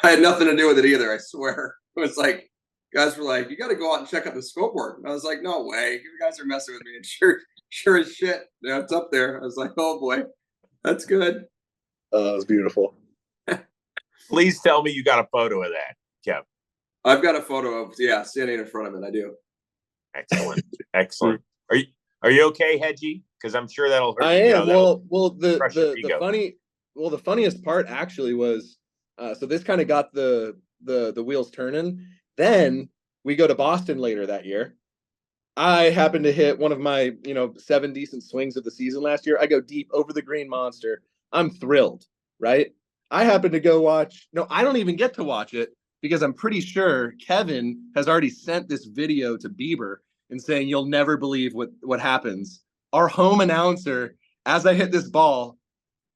had nothing to do with it either, I swear. It was like, guys were like, "You got to go out and check out the scoreboard." And I was like, "No way, you guys are messing with me." And sure as shit, it's up there. I was like, "Oh boy, that's good." It was beautiful. Please tell me you got a photo of that, Kev. I've got a photo of standing in front of it. I do. Excellent. Are you okay, Hedgey? Because I'm sure that'll hurt. I am. The funniest part actually was, so this kind of got the wheels turning. Then we go to Boston later that year. I happened to hit one of my 7 decent swings of the season last year. I go deep over the green monster. I'm thrilled, right? I happen to go watch. No, I don't even get to watch it because I'm pretty sure Kevin has already sent this video to Bieber and saying, "You'll never believe what happens." Our home announcer, as I hit this ball,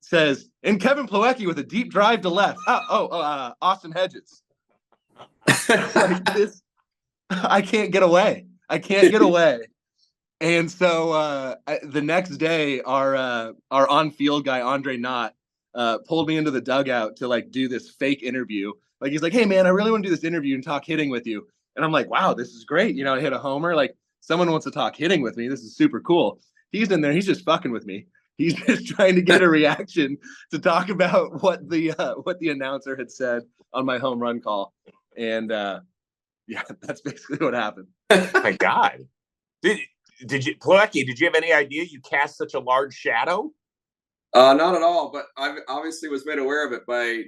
says, "And Kevin Plawecki with a deep drive to left." Austin Hedges. Like this, I can't get away. And so the next day, our on-field guy, Andre Knott, pulled me into the dugout to like do this fake interview. Like he's like, "Hey man, I really want to do this interview and talk hitting with you." And I'm like, "Wow, this is great. I hit a homer. Like someone wants to talk hitting with me. This is super cool." He's in there. He's just fucking with me. He's just trying to get a reaction to talk about what the announcer had said on my home run call. And that's basically what happened. Oh my God. Did you, Plawecki, did you have any idea you cast such a large shadow? Not at all, but I obviously was made aware of it by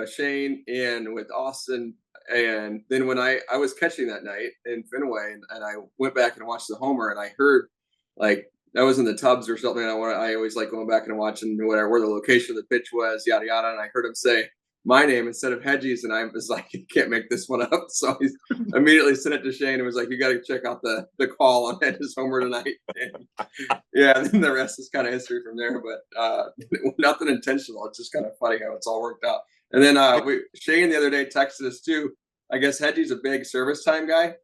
Shane and with Austin. And then when I was catching that night in Fenway, and I went back and watched the homer, and I heard like I was in the tubs or something. I always like going back and watching where the location of the pitch was, yada yada. And I heard him say my name instead of Hedges, and I was like, "You can't make this one up." So he immediately sent it to Shane and was like, "You got to check out the call on Hedges homer tonight." And then the rest is kind of history from there. But nothing intentional. It's just kind of funny how it's all worked out. And then Shane the other day texted us too. I guess Hedges a big service time guy,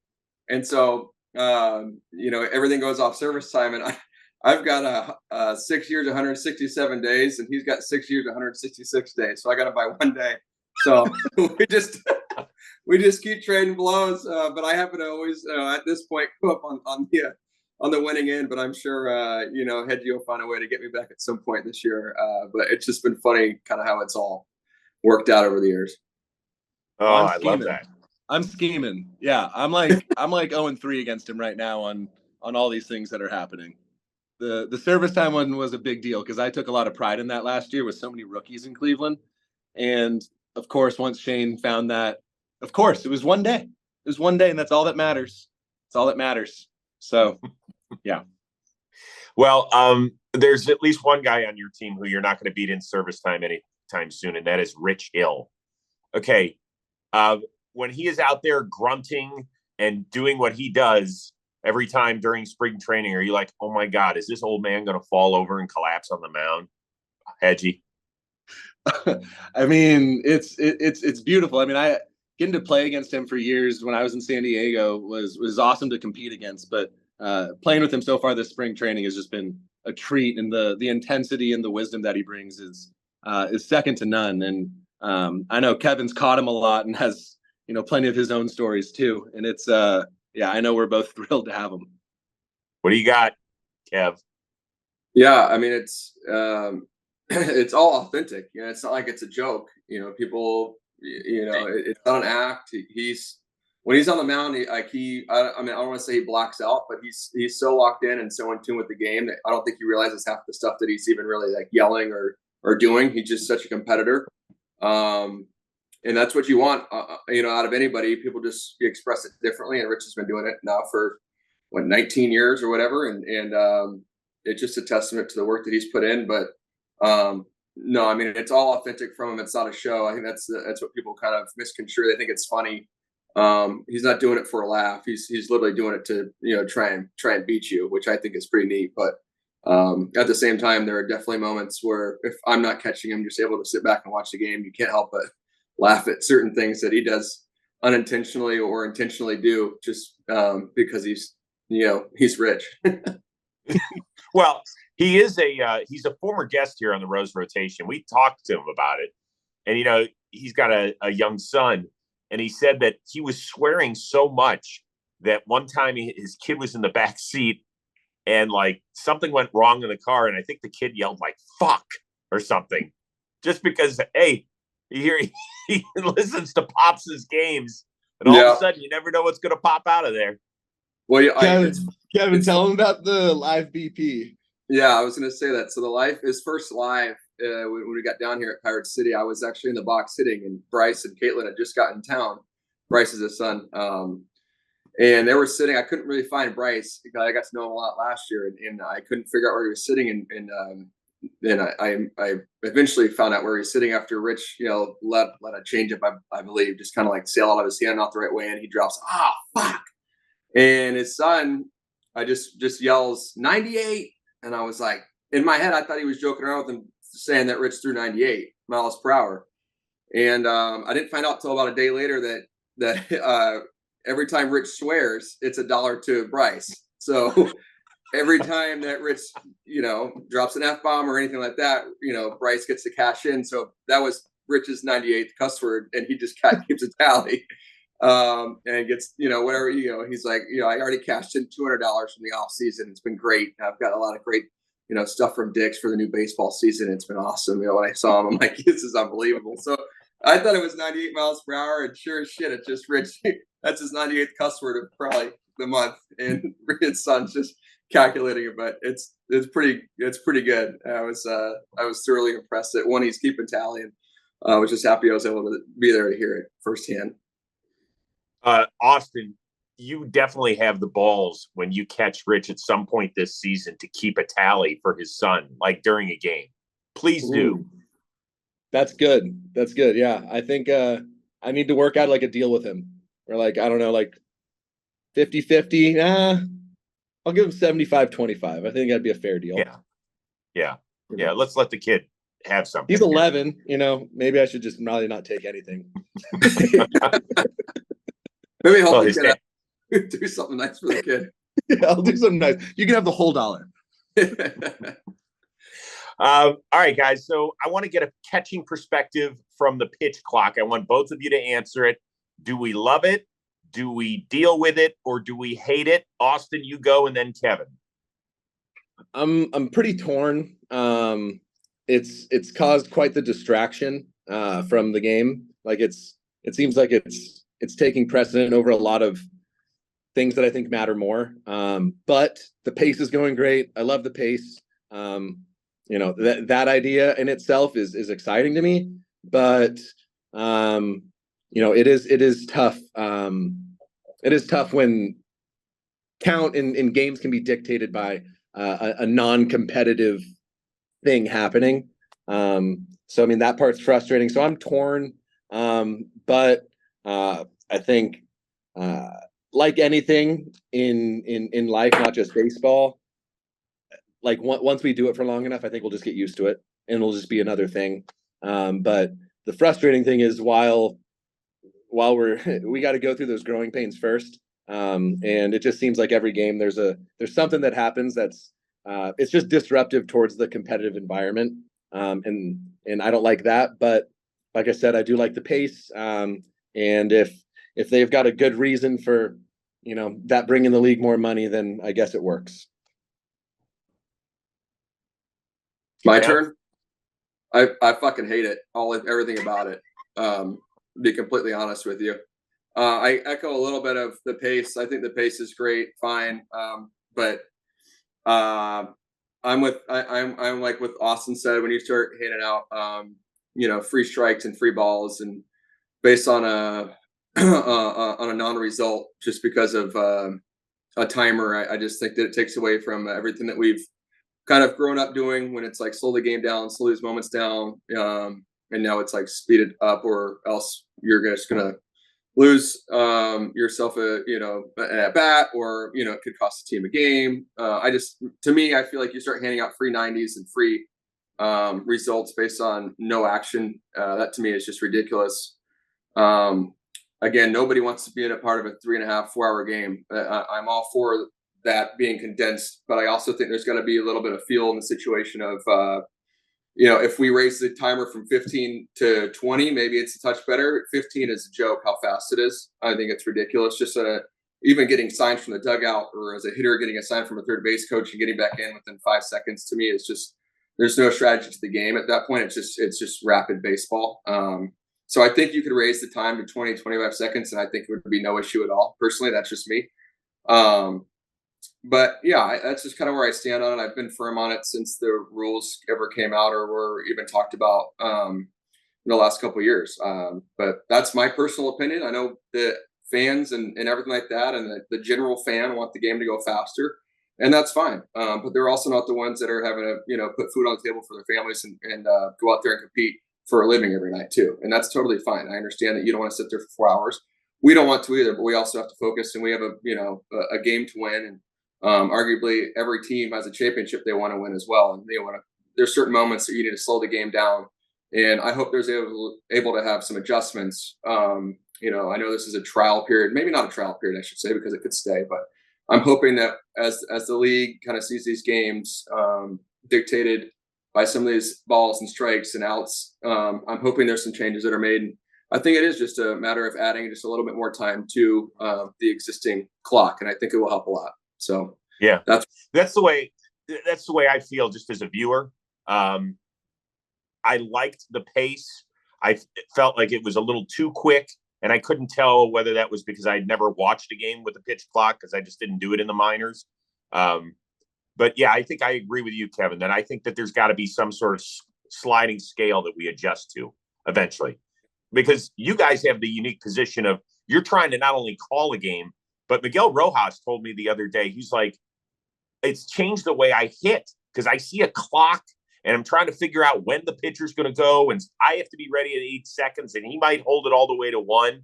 and so everything goes off service time, and I've got 6 years, 167 days, and he's got 6 years, 166 days. So I got to buy 1 day. So we just keep trading blows. But I happen to always, at this point, go up on on the winning end, but I'm sure, Hedgey will find a way to get me back at some point this year. But it's just been funny kind of how it's all worked out over the years. Oh, I'm I love that. I'm scheming. Yeah, I'm like 0-3 against him right now on all these things that are happening. The service time one was a big deal because I took a lot of pride in that last year with so many rookies in Cleveland. And of course, once Shane found that, of course, it was one day. It was one day, and that's all that matters. It's all that matters. So, yeah. Well, there's at least one guy on your team who you're not going to beat in service time anytime soon, and that is Rich Hill. Okay. When he is out there grunting and doing what he does every time during spring training, are you like, oh my God, is this old man going to fall over and collapse on the mound? Hedgey. I mean, it's beautiful. I mean, getting to play against him for years when I was in San Diego was awesome to compete against, but playing with him so far this spring training has just been a treat, and the intensity and the wisdom that he brings is second to none. And I know Kevin's caught him a lot and has, plenty of his own stories too. And it's I know we're both thrilled to have him. What do you got, Kev? Yeah, I mean, it's it's all authentic. It's not like it's a joke. People, it's not an act. When he's on the mound, I don't want to say he blocks out, but he's so locked in and so in tune with the game that I don't think he realizes half the stuff that he's even really like yelling or doing. He's just such a competitor. And that's what you want, out of anybody. People just express it differently. And Rich has been doing it now for 19 years or whatever. And it's just a testament to the work that he's put in. But no, I mean, it's all authentic from him. It's not a show. I think that's what people kind of misconstrue. They think it's funny. He's not doing it for a laugh. He's literally doing it to, try and beat you, which I think is pretty neat. But at the same time, there are definitely moments where if I'm not catching him, just able to sit back and watch the game, you can't help but laugh at certain things that he does unintentionally or intentionally do just because he's Rich. Well, he's a former guest here on the Rose Rotation. We talked to him about it, and he's got a young son, and he said that he was swearing so much that one time his kid was in the back seat and like something went wrong in the car, and I think the kid yelled like "fuck" or something, just because he listens to Pops' games, and all of a sudden you never know what's going to pop out of there. Well, Kevin, tell him about the live BP. Yeah, I was going to say that. So his first live when we got down here at Pirate City, I was actually in the box sitting, and Bryce and Caitlin had just got in town. Bryce is his son. And they were sitting. I couldn't really find Bryce because I got to know him a lot last year, and I couldn't figure out where he was sitting. And I eventually found out where he was sitting after Rich, let a change up, I believe, just kind of like sail out of his hand not the right way, and he drops, fuck. And his son, I just yells 98, and I was like, in my head, I thought he was joking around with him, saying that Rich threw 98 miles per hour. And I didn't find out till about a day later that every time Rich swears, it's $1 to Bryce. So every time that Rich, drops an F-bomb or anything like that, Bryce gets to cash in. So that was Rich's 98th cuss word, and he just keeps a tally. And gets, whatever, he's like, I already cashed in $200 from the off season. It's been great. I've got a lot of great, stuff from Dick's for the new baseball season. It's been awesome. When I saw him, I'm like, this is unbelievable. So I thought it was 98 miles per hour, and sure as shit, it's just Rich. That's his 98th cuss word of probably the month. And his son's just calculating it, but it's pretty good. I was thoroughly impressed that he's keeping tally, and I was just happy I was able to be there to hear it firsthand. Austin, you definitely have the balls when you catch Rich at some point this season to keep a tally for his son, like during a game. Please do. Ooh, that's good. That's good. Yeah. I think I need to work out like a deal with him. Or like, I don't know, like 50-50. I'll give him 75-25. I think that'd be a fair deal. Yeah. Let's let the kid have something. He's 11, maybe I should just probably not take anything. Maybe help the kid do something nice for the kid. Yeah, I'll do something nice. You can have the whole $1. All right, guys. So I want to get a catching perspective from the pitch clock. I want both of you to answer it. Do we love it? Do we deal with it or do we hate it? Austin, you go, and then Kevin. I'm pretty torn. It's caused quite the distraction from the game. Like it seems like it's taking precedent over a lot of things that I think matter more. But the pace is going great. I love the pace. That idea in itself is exciting to me, but it is tough. It is tough when count in games can be dictated by a non-competitive thing happening. So I mean that part's frustrating. So I'm torn. But I think like anything in life, not just baseball, like once we do it for long enough, I think we'll just get used to it and it'll just be another thing. But the frustrating thing is while we got to go through those growing pains first. And it just seems like every game there's something that happens that's it's just disruptive towards the competitive environment. And I don't like that, but like I said, I do like the pace. And if they've got a good reason for, that bringing the league more money, then I guess it works. My turn. I fucking hate it. Everything about it. To be completely honest with you. I echo a little bit of the pace. I think the pace is great, fine. But I'm like what Austin said, when you start handing out, free strikes and free balls, and based on a non-result just because of a timer, I just think that it takes away from everything that we've kind of grown up doing, when it's like slow the game down, slow these moments down, and now it's like speed it up, or else you're just gonna lose yourself an at bat, or it could cost the team a game. To me, I feel like you start handing out free 90s and free results based on no action. That to me is just ridiculous. Again, nobody wants to be in a part of a 3.5, 4 hour game. I'm all for that being condensed, but I also think there's got to be a little bit of feel in the situation of, if we raise the timer from 15 to 20, maybe it's a touch better. 15 is a joke how fast it is. I think it's ridiculous. Just even getting signed from the dugout, or as a hitter getting a sign from a third base coach and getting back in within 5 seconds, to me is just, there's no strategy to the game at that point. It's just rapid baseball. So I think you could raise the time to 20, 25 seconds, and I think it would be no issue at all. Personally, that's just me. But yeah, that's just kind of where I stand on it. I've been firm on it since the rules ever came out or were even talked about in the last couple of years. But that's my personal opinion. I know the fans and everything like that, and the general fan want the game to go faster, and that's fine. But they're also not the ones that are having to put food on the table for their families and go out there and compete for a living every night too. And that's totally fine. I understand that you don't want to sit there for 4 hours. We don't want to either, but we also have to focus, and we have a game to win. And arguably every team has a championship they want to win as well. And there's certain moments that you need to slow the game down. And I hope there's able to have some adjustments. I know this is a trial period, maybe not a trial period, I should say, because it could stay, but I'm hoping that as the league kind of sees these games dictated by some of these balls and strikes and outs, I'm hoping there's some changes that are made. I think it is just a matter of adding just a little bit more time to the existing clock, and I think it will help a lot. So yeah, that's the way I feel just as a viewer. I liked the pace. I felt like it was a little too quick, and I couldn't tell whether that was because I'd never watched a game with a pitch clock, because I just didn't do it in the minors. But yeah, I think I agree with you, Kevin, that I think that there's got to be some sort of sliding scale that we adjust to eventually, because you guys have the unique position of you're trying to not only call a game, but Miguel Rojas told me the other day, he's like, it's changed the way I hit, because I see a clock and I'm trying to figure out when the pitcher's going to go, and I have to be ready in 8 seconds, and he might hold it all the way to 1.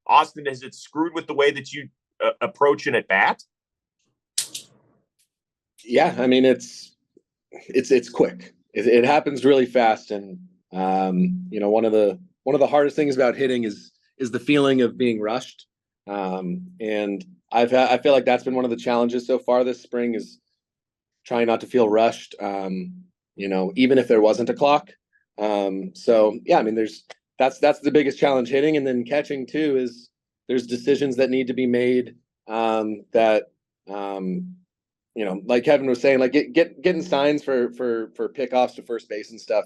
Austin, has it screwed with the way that you approach an at bat? Yeah, I mean it's quick. It happens really fast, and one of the hardest things about hitting is the feeling of being rushed. And I feel like that's been one of the challenges so far this spring, is trying not to feel rushed. Even if there wasn't a clock. So yeah, I mean that's the biggest challenge hitting, and then catching too is there's decisions that need to be made that like Kevin was saying, like getting signs for pickoffs to first base and stuff.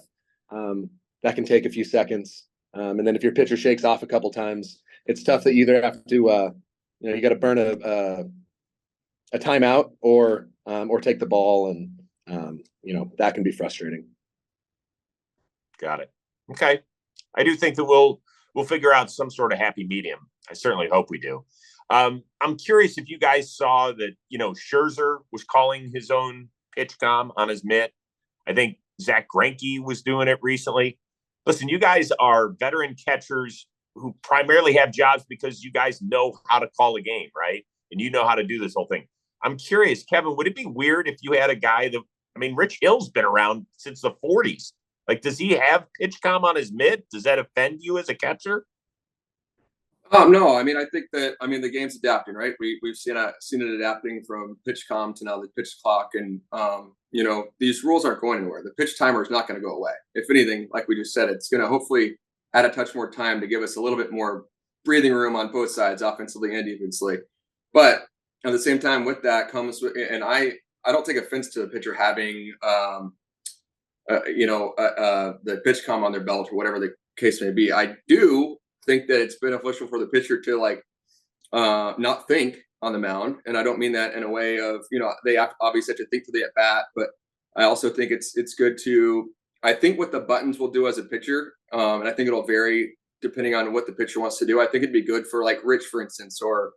That can take a few seconds. And then if your pitcher shakes off a couple times, it's tough that you either have to you got to burn a timeout or take the ball, and that can be frustrating. Got it. Okay. I do think that we'll figure out some sort of happy medium. I certainly hope we do. I'm curious if you guys saw that, Scherzer was calling his own pitchcom on his mitt. I think Zach Greinke was doing it recently. Listen, you guys are veteran catchers who primarily have jobs because you guys know how to call a game, right? And you know how to do this whole thing. I'm curious, Kevin, would it be weird if you had a guy Rich Hill's been around since the 40s. Like, does he have pitchcom on his mitt? Does that offend you as a catcher? No, I think that the game's adapting, right? We've seen it adapting from pitchcom to now the pitch clock, and these rules aren't going anywhere. The pitch timer is not going to go away. If anything, like we just said, it's going to hopefully add a touch more time to give us a little bit more breathing room on both sides, offensively and defensively. But at the same time, with that comes, and I don't take offense to a pitcher having the pitchcom on their belt or whatever the case may be. I do think that it's beneficial for the pitcher to not think on the mound, and I don't mean that in a way of they obviously have to think to the at bat, but I also think it's good to. I think what the buttons will do as a pitcher, and I think it'll vary depending on what the pitcher wants to do. I think it'd be good for like Rich, for instance, or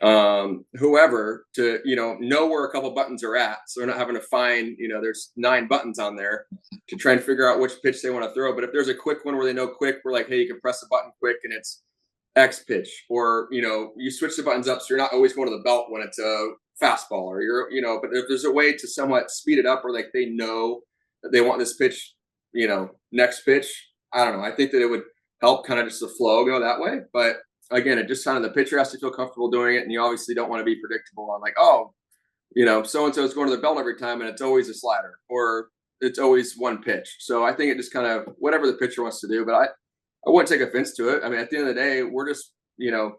whoever to know where a couple buttons are at, so they're not having to find there's 9 buttons on there to try and figure out which pitch they want to throw. But if there's a quick one where they know quick, we're like, hey, you can press the button quick and it's X pitch, or you switch the buttons up so you're not always going to the belt when it's a fastball, or but if there's a way to somewhat speed it up, or like they know that they want this pitch next pitch, I don't know, I think that it would help kind of just the flow go that way. But again, it just kind of the pitcher has to feel comfortable doing it, and you obviously don't want to be predictable on like, so and so is going to the belt every time, and it's always a slider, or it's always one pitch. So I think it just kind of whatever the pitcher wants to do. But I wouldn't take offense to it. At the end of the day, we're just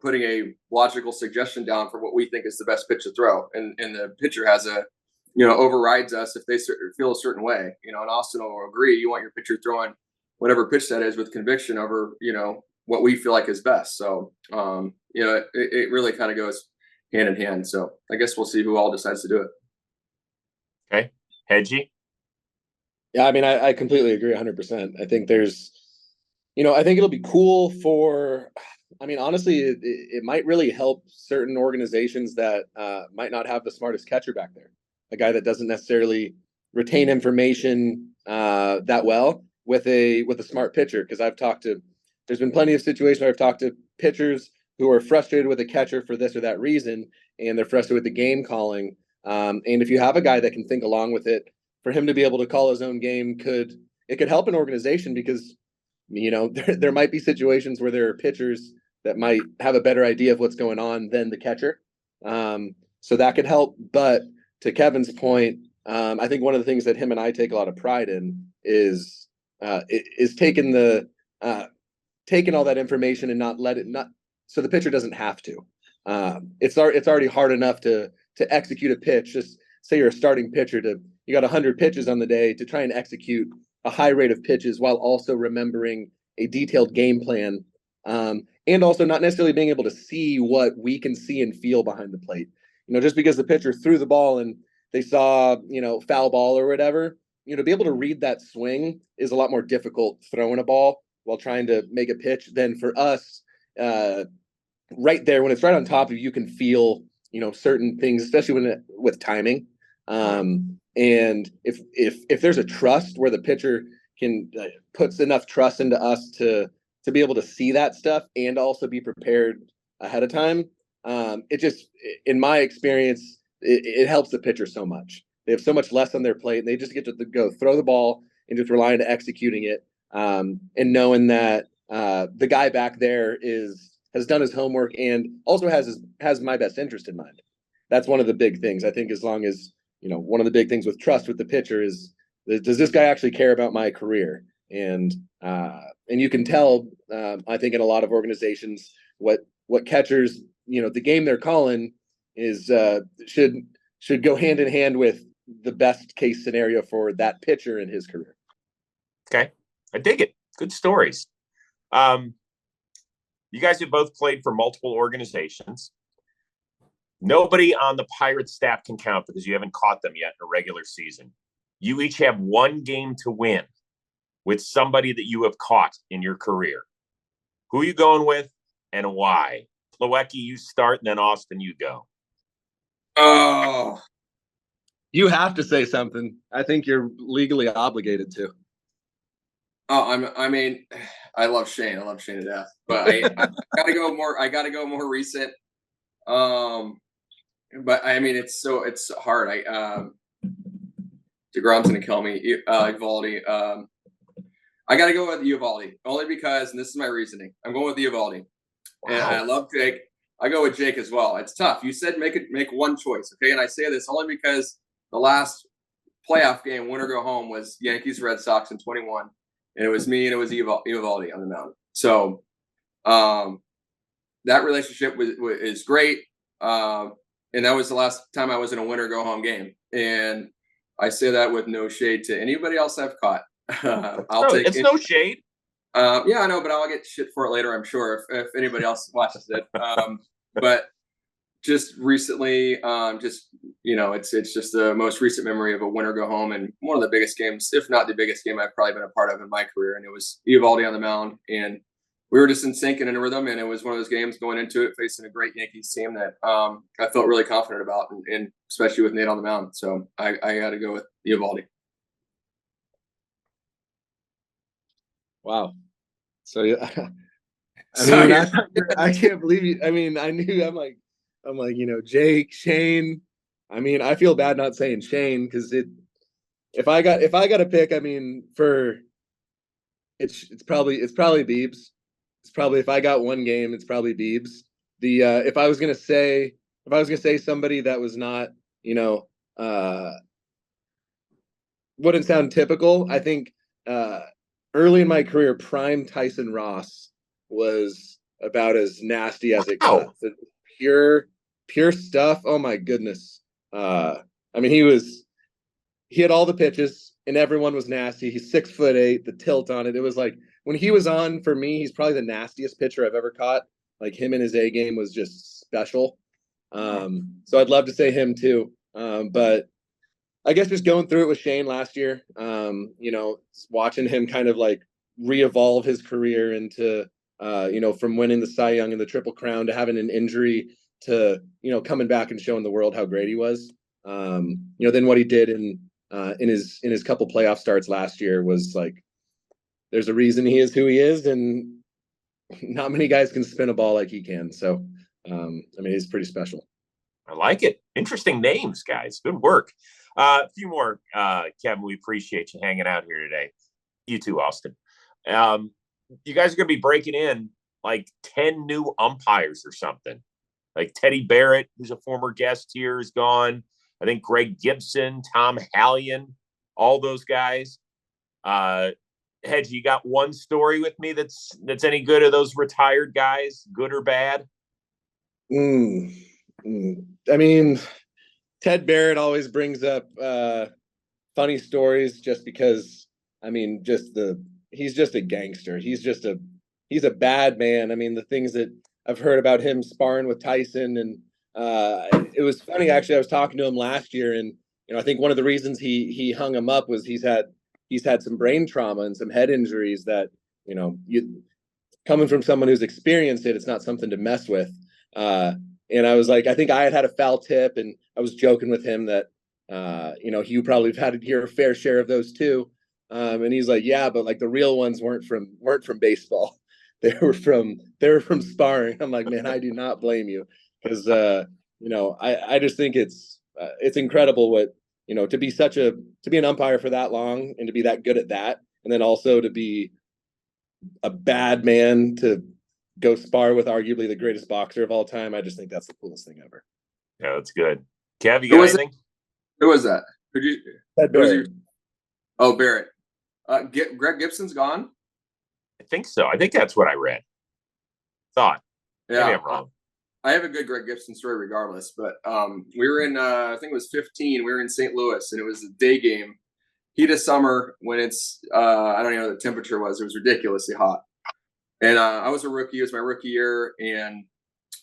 putting a logical suggestion down for what we think is the best pitch to throw, and the pitcher has a overrides us if they feel a certain way. And Austin will agree. You want your pitcher throwing whatever pitch that is with conviction over what we feel like is best. So, it really kind of goes hand in hand. So I guess we'll see who all decides to do it. Okay. Hedgey? Yeah, I completely agree 100%. I think there's, I think it'll be cool for, honestly, it might really help certain organizations that might not have the smartest catcher back there. A guy that doesn't necessarily retain information that well with a smart pitcher. Because there's been plenty of situations where I've talked to pitchers who are frustrated with a catcher for this or that reason, and they're frustrated with the game calling. And if you have a guy that can think along with it, for him to be able to call his own game could help an organization, because there might be situations where there are pitchers that might have a better idea of what's going on than the catcher. So that could help. But to Kevin's point, I think one of the things that him and I take a lot of pride in is taking all that information and not so the pitcher doesn't have to. It's already hard enough to execute a pitch. Just say you're a starting pitcher, you got 100 pitches on the day, to try and execute a high rate of pitches while also remembering a detailed game plan, and also not necessarily being able to see what we can see and feel behind the plate. Just because the pitcher threw the ball and they saw foul ball or whatever, to be able to read that swing is a lot more difficult throwing a ball while trying to make a pitch than for us. Right there, when it's right on top of you, can feel certain things, especially with timing. And if there's a trust where the pitcher can puts enough trust into us to be able to see that stuff and also be prepared ahead of time, it just, in my experience, it helps the pitcher so much. They have so much less on their plate, and they just get to go throw the ball and just rely on executing it, and knowing that the guy back there has done his homework and also has my best interest in mind. That's one of the big things. I think as long as, one of the big things with trust with the pitcher is, does this guy actually care about my career? And you can tell, I think in a lot of organizations, what what catchers, the game they're calling is should go hand in hand with the best case scenario for that pitcher in his career. Okay. I dig it. Good stories. You guys have both played for multiple organizations. Nobody on the Pirates staff can count because you haven't caught them yet in a regular season. You each have one game to win with somebody that you have caught in your career. Who are you going with and why? Plawecki, you start, and then Austin, you go. Oh, you have to say something. I think you're legally obligated to. Oh, I love Shane. I love Shane to death, but I gotta go more. I gotta go more recent. But it's hard. DeGrom's gonna kill me. Evaldi. I gotta go with Evaldi only because, and this is my reasoning. I'm going with Evaldi, and I love Jake. I go with Jake as well. It's tough. You said make one choice, okay? And I say this only because the last playoff game, win or go home, was Yankees Red Sox in 21. And it was me and it was Evaldi on the mound. So that relationship is great. And that was the last time I was in a win or go home game. And I say that with no shade to anybody else I've caught. It's no shade. Yeah, I know, but I'll get shit for it later, I'm sure, if anybody else watches it. But just recently, it's just the most recent memory of a win or go home, and one of the biggest games, if not the biggest game I've probably been a part of in my career. And it was Evaldi on the mound, and we were just in sync and in rhythm. And it was one of those games going into it facing a great Yankees team that I felt really confident about, and especially with Nate on the mound. So I got to go with Evaldi. Wow. So I can't believe you. I mean, I knew. I'm like, Jake, Shane. I mean, I feel bad not saying Shane because if I got to pick, I mean, it's probably Biebs. It's probably, if I got one game, it's probably Biebs. If I was gonna say somebody that was not, wouldn't sound typical, I think early in my career, prime Tyson Ross was about as nasty as it got. The pure stuff. Oh my goodness. I mean, he had all the pitches and everyone was nasty. He's 6'8", the tilt on it. It was like, when he was on, for me, he's probably the nastiest pitcher I've ever caught. Like, him in his A game was just special. So I'd love to say him too. But I guess just going through it with Shane last year, watching him kind of like re-evolve his career into, from winning the Cy Young and the Triple Crown to having an injury to, coming back and showing the world how great he was. Then what he did in his couple playoff starts last year was like, there's a reason he is who he is, and not many guys can spin a ball like he can. So, he's pretty special. I like it. Interesting names, guys. Good work. A few more, Kevin. We appreciate you hanging out here today. You too, Austin. You guys are going to be breaking in like 10 new umpires or something. Like Teddy Barrett, who's a former guest here, is gone. I think Greg Gibson, Tom Hallion, all those guys. Hedge, you got one story with me that's any good of those retired guys, good or bad? I mean, Ted Barrett always brings up funny stories just because, he's just a gangster. He's a bad man. I mean, the things that I've heard about him sparring with Tyson, and it was funny, actually. I was talking to him last year, and I think one of the reasons he hung him up was he's had some brain trauma and some head injuries that, you coming from someone who's experienced it, it's not something to mess with. And I was like, I think I had a foul tip, and I was joking with him that, you probably have had to hear a fair share of those too. And he's like, yeah, but like the real ones weren't from baseball. They were from sparring. I'm like, man, I do not blame you, because I just think it's incredible what, to be an umpire for that long and to be that good at that, and then also to be a bad man to go spar with arguably the greatest boxer of all time. I just think that's the coolest thing ever. Yeah, that's good. Kev, you got anything? Who was that? Barrett. Oh, Barrett. Greg Gibson's gone? I think so. I think that's what I read. Thought. Maybe Yeah, I'm wrong. I have a good Greg Gibson story regardless, but we were in, I think it was 15. We were in St. Louis, and it was a day game, heat of summer when it's, I don't even know what the temperature was. It was ridiculously hot. And I was a rookie. It was my rookie year. And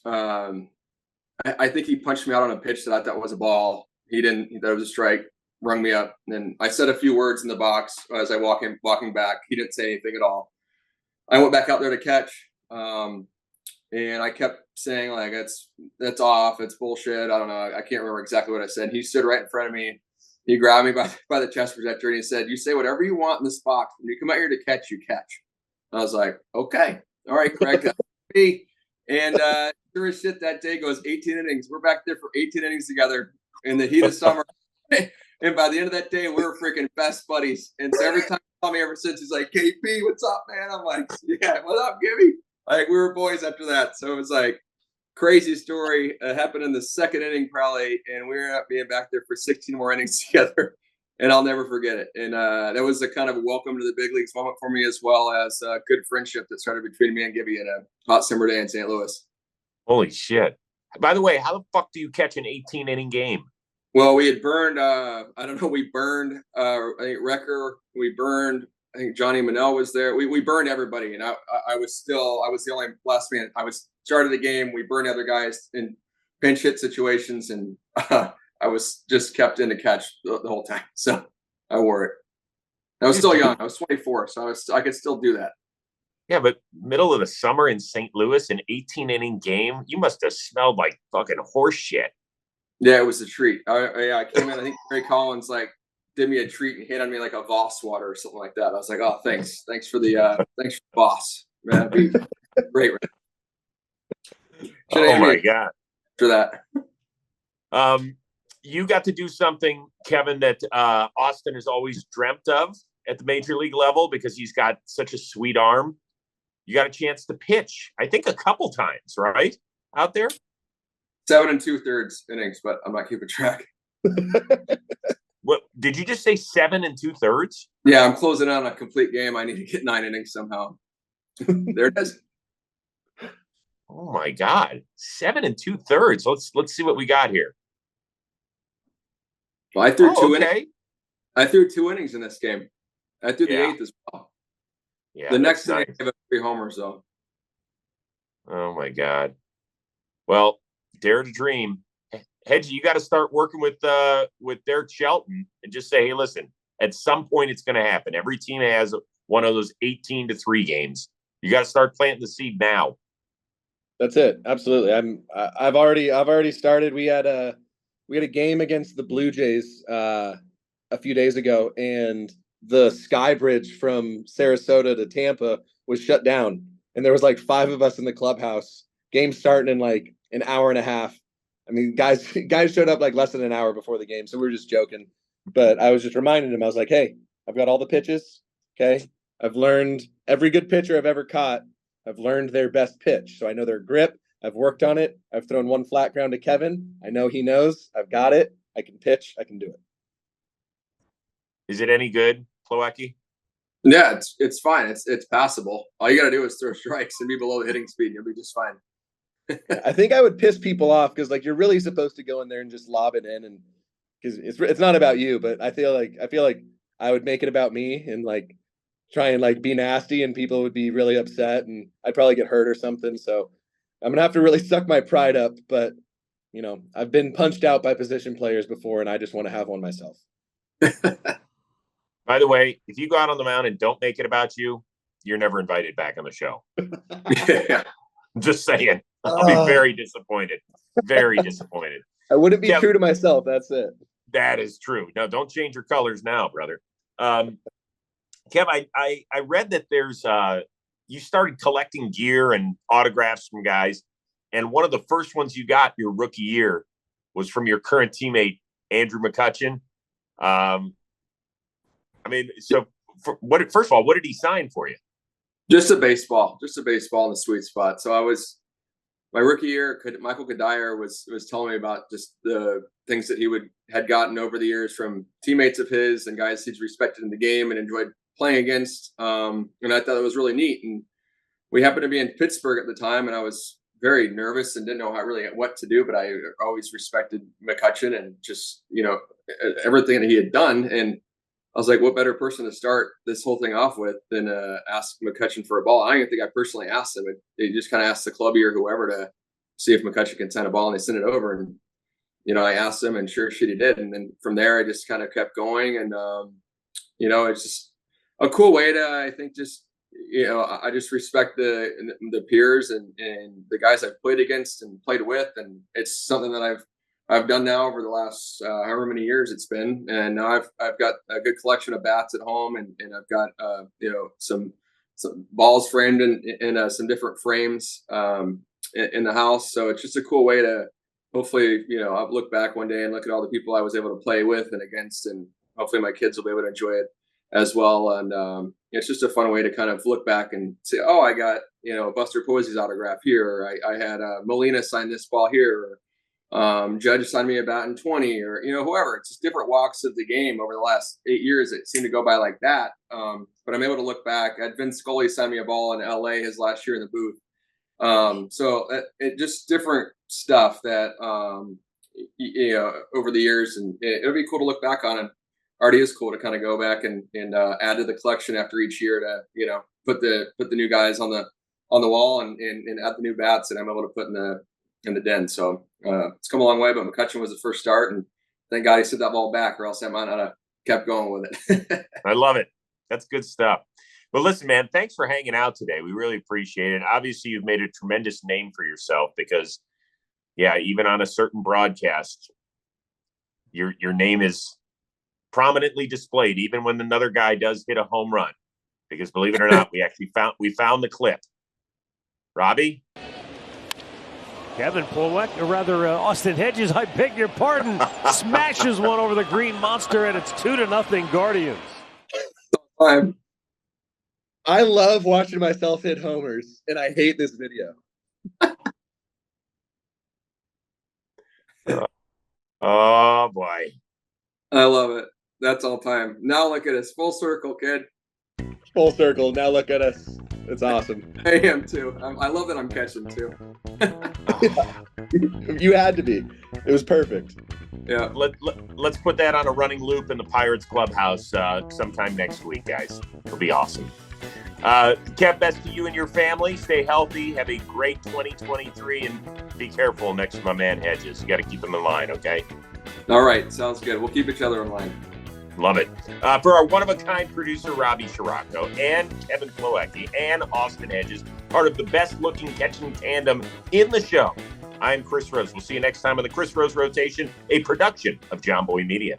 I think he punched me out on a pitch that I thought was a ball. He didn't, he thought it was a strike, rung me up. And then I said a few words in the box as I walking back. He didn't say anything at all. I went back out there to catch. And I kept saying, like, that's off. It's bullshit. I don't know. I can't remember exactly what I said. He stood right in front of me. He grabbed me by the chest protector and he said, "You say whatever you want in this box. When you come out here to catch, you catch." I was like, okay. All right, Craig. That's me. And sure as shit, that day goes 18 innings. We're back there for 18 innings together in the heat of summer. And by the end of that day, we were freaking best buddies. And so every time he called me ever since, he's like, "KP, what's up, man?" I'm like, "Yeah, what up, Gibby?" Like, we were boys after that. So it was like crazy story. It happened in the second inning probably, and we ended up being back there for 16 more innings together. And I'll never forget it. And that was a kind of a welcome to the big leagues moment for me, as well as a good friendship that started between me and Gibby in a hot summer day in St. Louis. Holy shit. By the way, how the fuck do you catch an 18-inning game? Well, we had burned, I don't know, we burned, I think Wrecker, we burned, I think Johnny Manel was there. We burned everybody. And I was the only last man. I was started the game. We burned other guys in pinch hit situations. And I was just kept in to catch the whole time. So I wore it. I was still young. I was 24. So I could still do that. Yeah, but middle of the summer in St. Louis, an 18-inning game, you must have smelled like fucking horse shit. Yeah, it was a treat. I came in. I think Gary Collins did me a treat and hit on me like a Voss water or something like that. I was like, "Oh, thanks for the Voss, man. That'd be great." Oh my god! For that, you got to do something, Kevin, that Austin has always dreamt of at the major league level because he's got such a sweet arm. You got a chance to pitch, I think, a couple times, right? Out there. 7 2/3 innings, but I'm not keeping track. What did you just say? 7 2/3? Yeah, I'm closing on a complete game. I need to get 9 innings somehow. There it is. Oh my god, 7 2/3. Let's see what we got here. Well, I threw two innings. I threw 2 innings in this game. I threw the 8th as well. Yeah. The next inning, I have 3 homers though. Oh my god. Well, dare to dream. Hedgey, you got to start working with Derek Shelton and just say, "Hey, listen, at some point it's going to happen. Every team has one of those 18-3 games. You got to start planting the seed now." That's it. Absolutely. I've already started. We had a game against the Blue Jays a few days ago, and the sky bridge from Sarasota to Tampa was shut down, and there was like 5 of us in the clubhouse. Game starting in like an hour and a half. I mean, guys showed up like less than an hour before the game, so we were just joking. But I was just reminding him, I was like, "Hey, I've got all the pitches. Okay, I've learned every good pitcher I've ever caught. I've learned their best pitch, so I know their grip. I've worked on it. I've thrown one flat ground to Kevin. I know he knows. I've got it. I can pitch. I can do it." Is it any good, Plawecki? Yeah, it's fine. It's passable. All you got to do is throw strikes and be below the hitting speed. You'll be just fine. I think I would piss people off because like you're really supposed to go in there and just lob it in, and because it's not about you, but I feel like I would make it about me and like try and like be nasty, and people would be really upset, and I'd probably get hurt or something. So I'm gonna have to really suck my pride up. But you know, I've been punched out by position players before, and I just want to have one myself. By the way, if you go out on the mound and don't make it about you, you're never invited back on the show. Yeah. Just saying. I'll be very disappointed. Very disappointed. I wouldn't be true to myself. That's it. That is true. No, don't change your colors now, brother. Kev, I read that there's you started collecting gear and autographs from guys, and one of the first ones you got your rookie year was from your current teammate Andrew McCutchen. I mean, so first of all, what did he sign for you? Just a baseball in the sweet spot. So my rookie year, Michael Kadire was telling me about just the things that he had gotten over the years from teammates of his and guys he's respected in the game and enjoyed playing against. And I thought it was really neat. And we happened to be in Pittsburgh at the time, and I was very nervous and didn't know really what to do, but I always respected McCutchen and just, everything that he had done. And I was like, what better person to start this whole thing off with than ask McCutchen for a ball? I don't even think I personally asked him. They just kind of asked the clubby or whoever to see if McCutchen can send a ball, and they sent it over. And, I asked him, and sure shit he did. And then from there, I just kind of kept going. And, it's just a cool way to, I think, just, I just respect the peers and the guys I've played against and played with. And it's something that I've done now over the last however many years it's been. And now I've got a good collection of bats at home, and I've got some balls framed in some different frames in the house. So it's just a cool way to hopefully, I'll look back one day and look at all the people I was able to play with and against, and hopefully my kids will be able to enjoy it as well. And it's just a fun way to kind of look back and say, oh, I got, Buster Posey's autograph here. Or I had Molina sign this ball here. Or Judge signed me a bat in 20, or, whoever. It's just different walks of the game over the last 8 years. It seemed to go by like that. But I'm able to look back. I had Vince Scully sign me a ball in LA his last year in the booth. So it just different stuff that, over the years, and it'll be cool to look back on. And already is cool to kind of go back and add to the collection after each year to, put the new guys on the wall and add the new bats that I'm able to put in the den. So, it's come a long way, but McCutchen was the first start, and thank God he sent that ball back, or else I might not have kept going with it. I love it. That's good stuff. Well, listen, man, thanks for hanging out today. We really appreciate it. Obviously, you've made a tremendous name for yourself because, even on a certain broadcast, your name is prominently displayed, even when another guy does hit a home run. Because believe it or not, we found the clip. Robbie? Kevin Plawecki, or rather Austin Hedges, I beg your pardon, smashes one over the green monster, and it's 2-0 Guardians. I love watching myself hit homers, and I hate this video. Oh, boy. I love it. That's all time. Now look at us. Full circle, kid. Full circle. Now look at us. It's awesome. I am too. I love that I'm catching too. You had to be. It was perfect. Yeah. Let's put that on a running loop in the Pirates clubhouse sometime next week, guys. It'll be awesome. Kev, best to you and your family. Stay healthy. Have a great 2023, and be careful next to my man Hedges. You got to keep him in line, okay? All right. Sounds good. We'll keep each other in line. Love it. For our one-of-a-kind producer, Robbie Scirocco, and Kevin Plawecki, and Austin Hedges, part of the best-looking catching tandem in the show, I'm Chris Rose. We'll see you next time on the Chris Rose Rotation, a production of John Boy Media.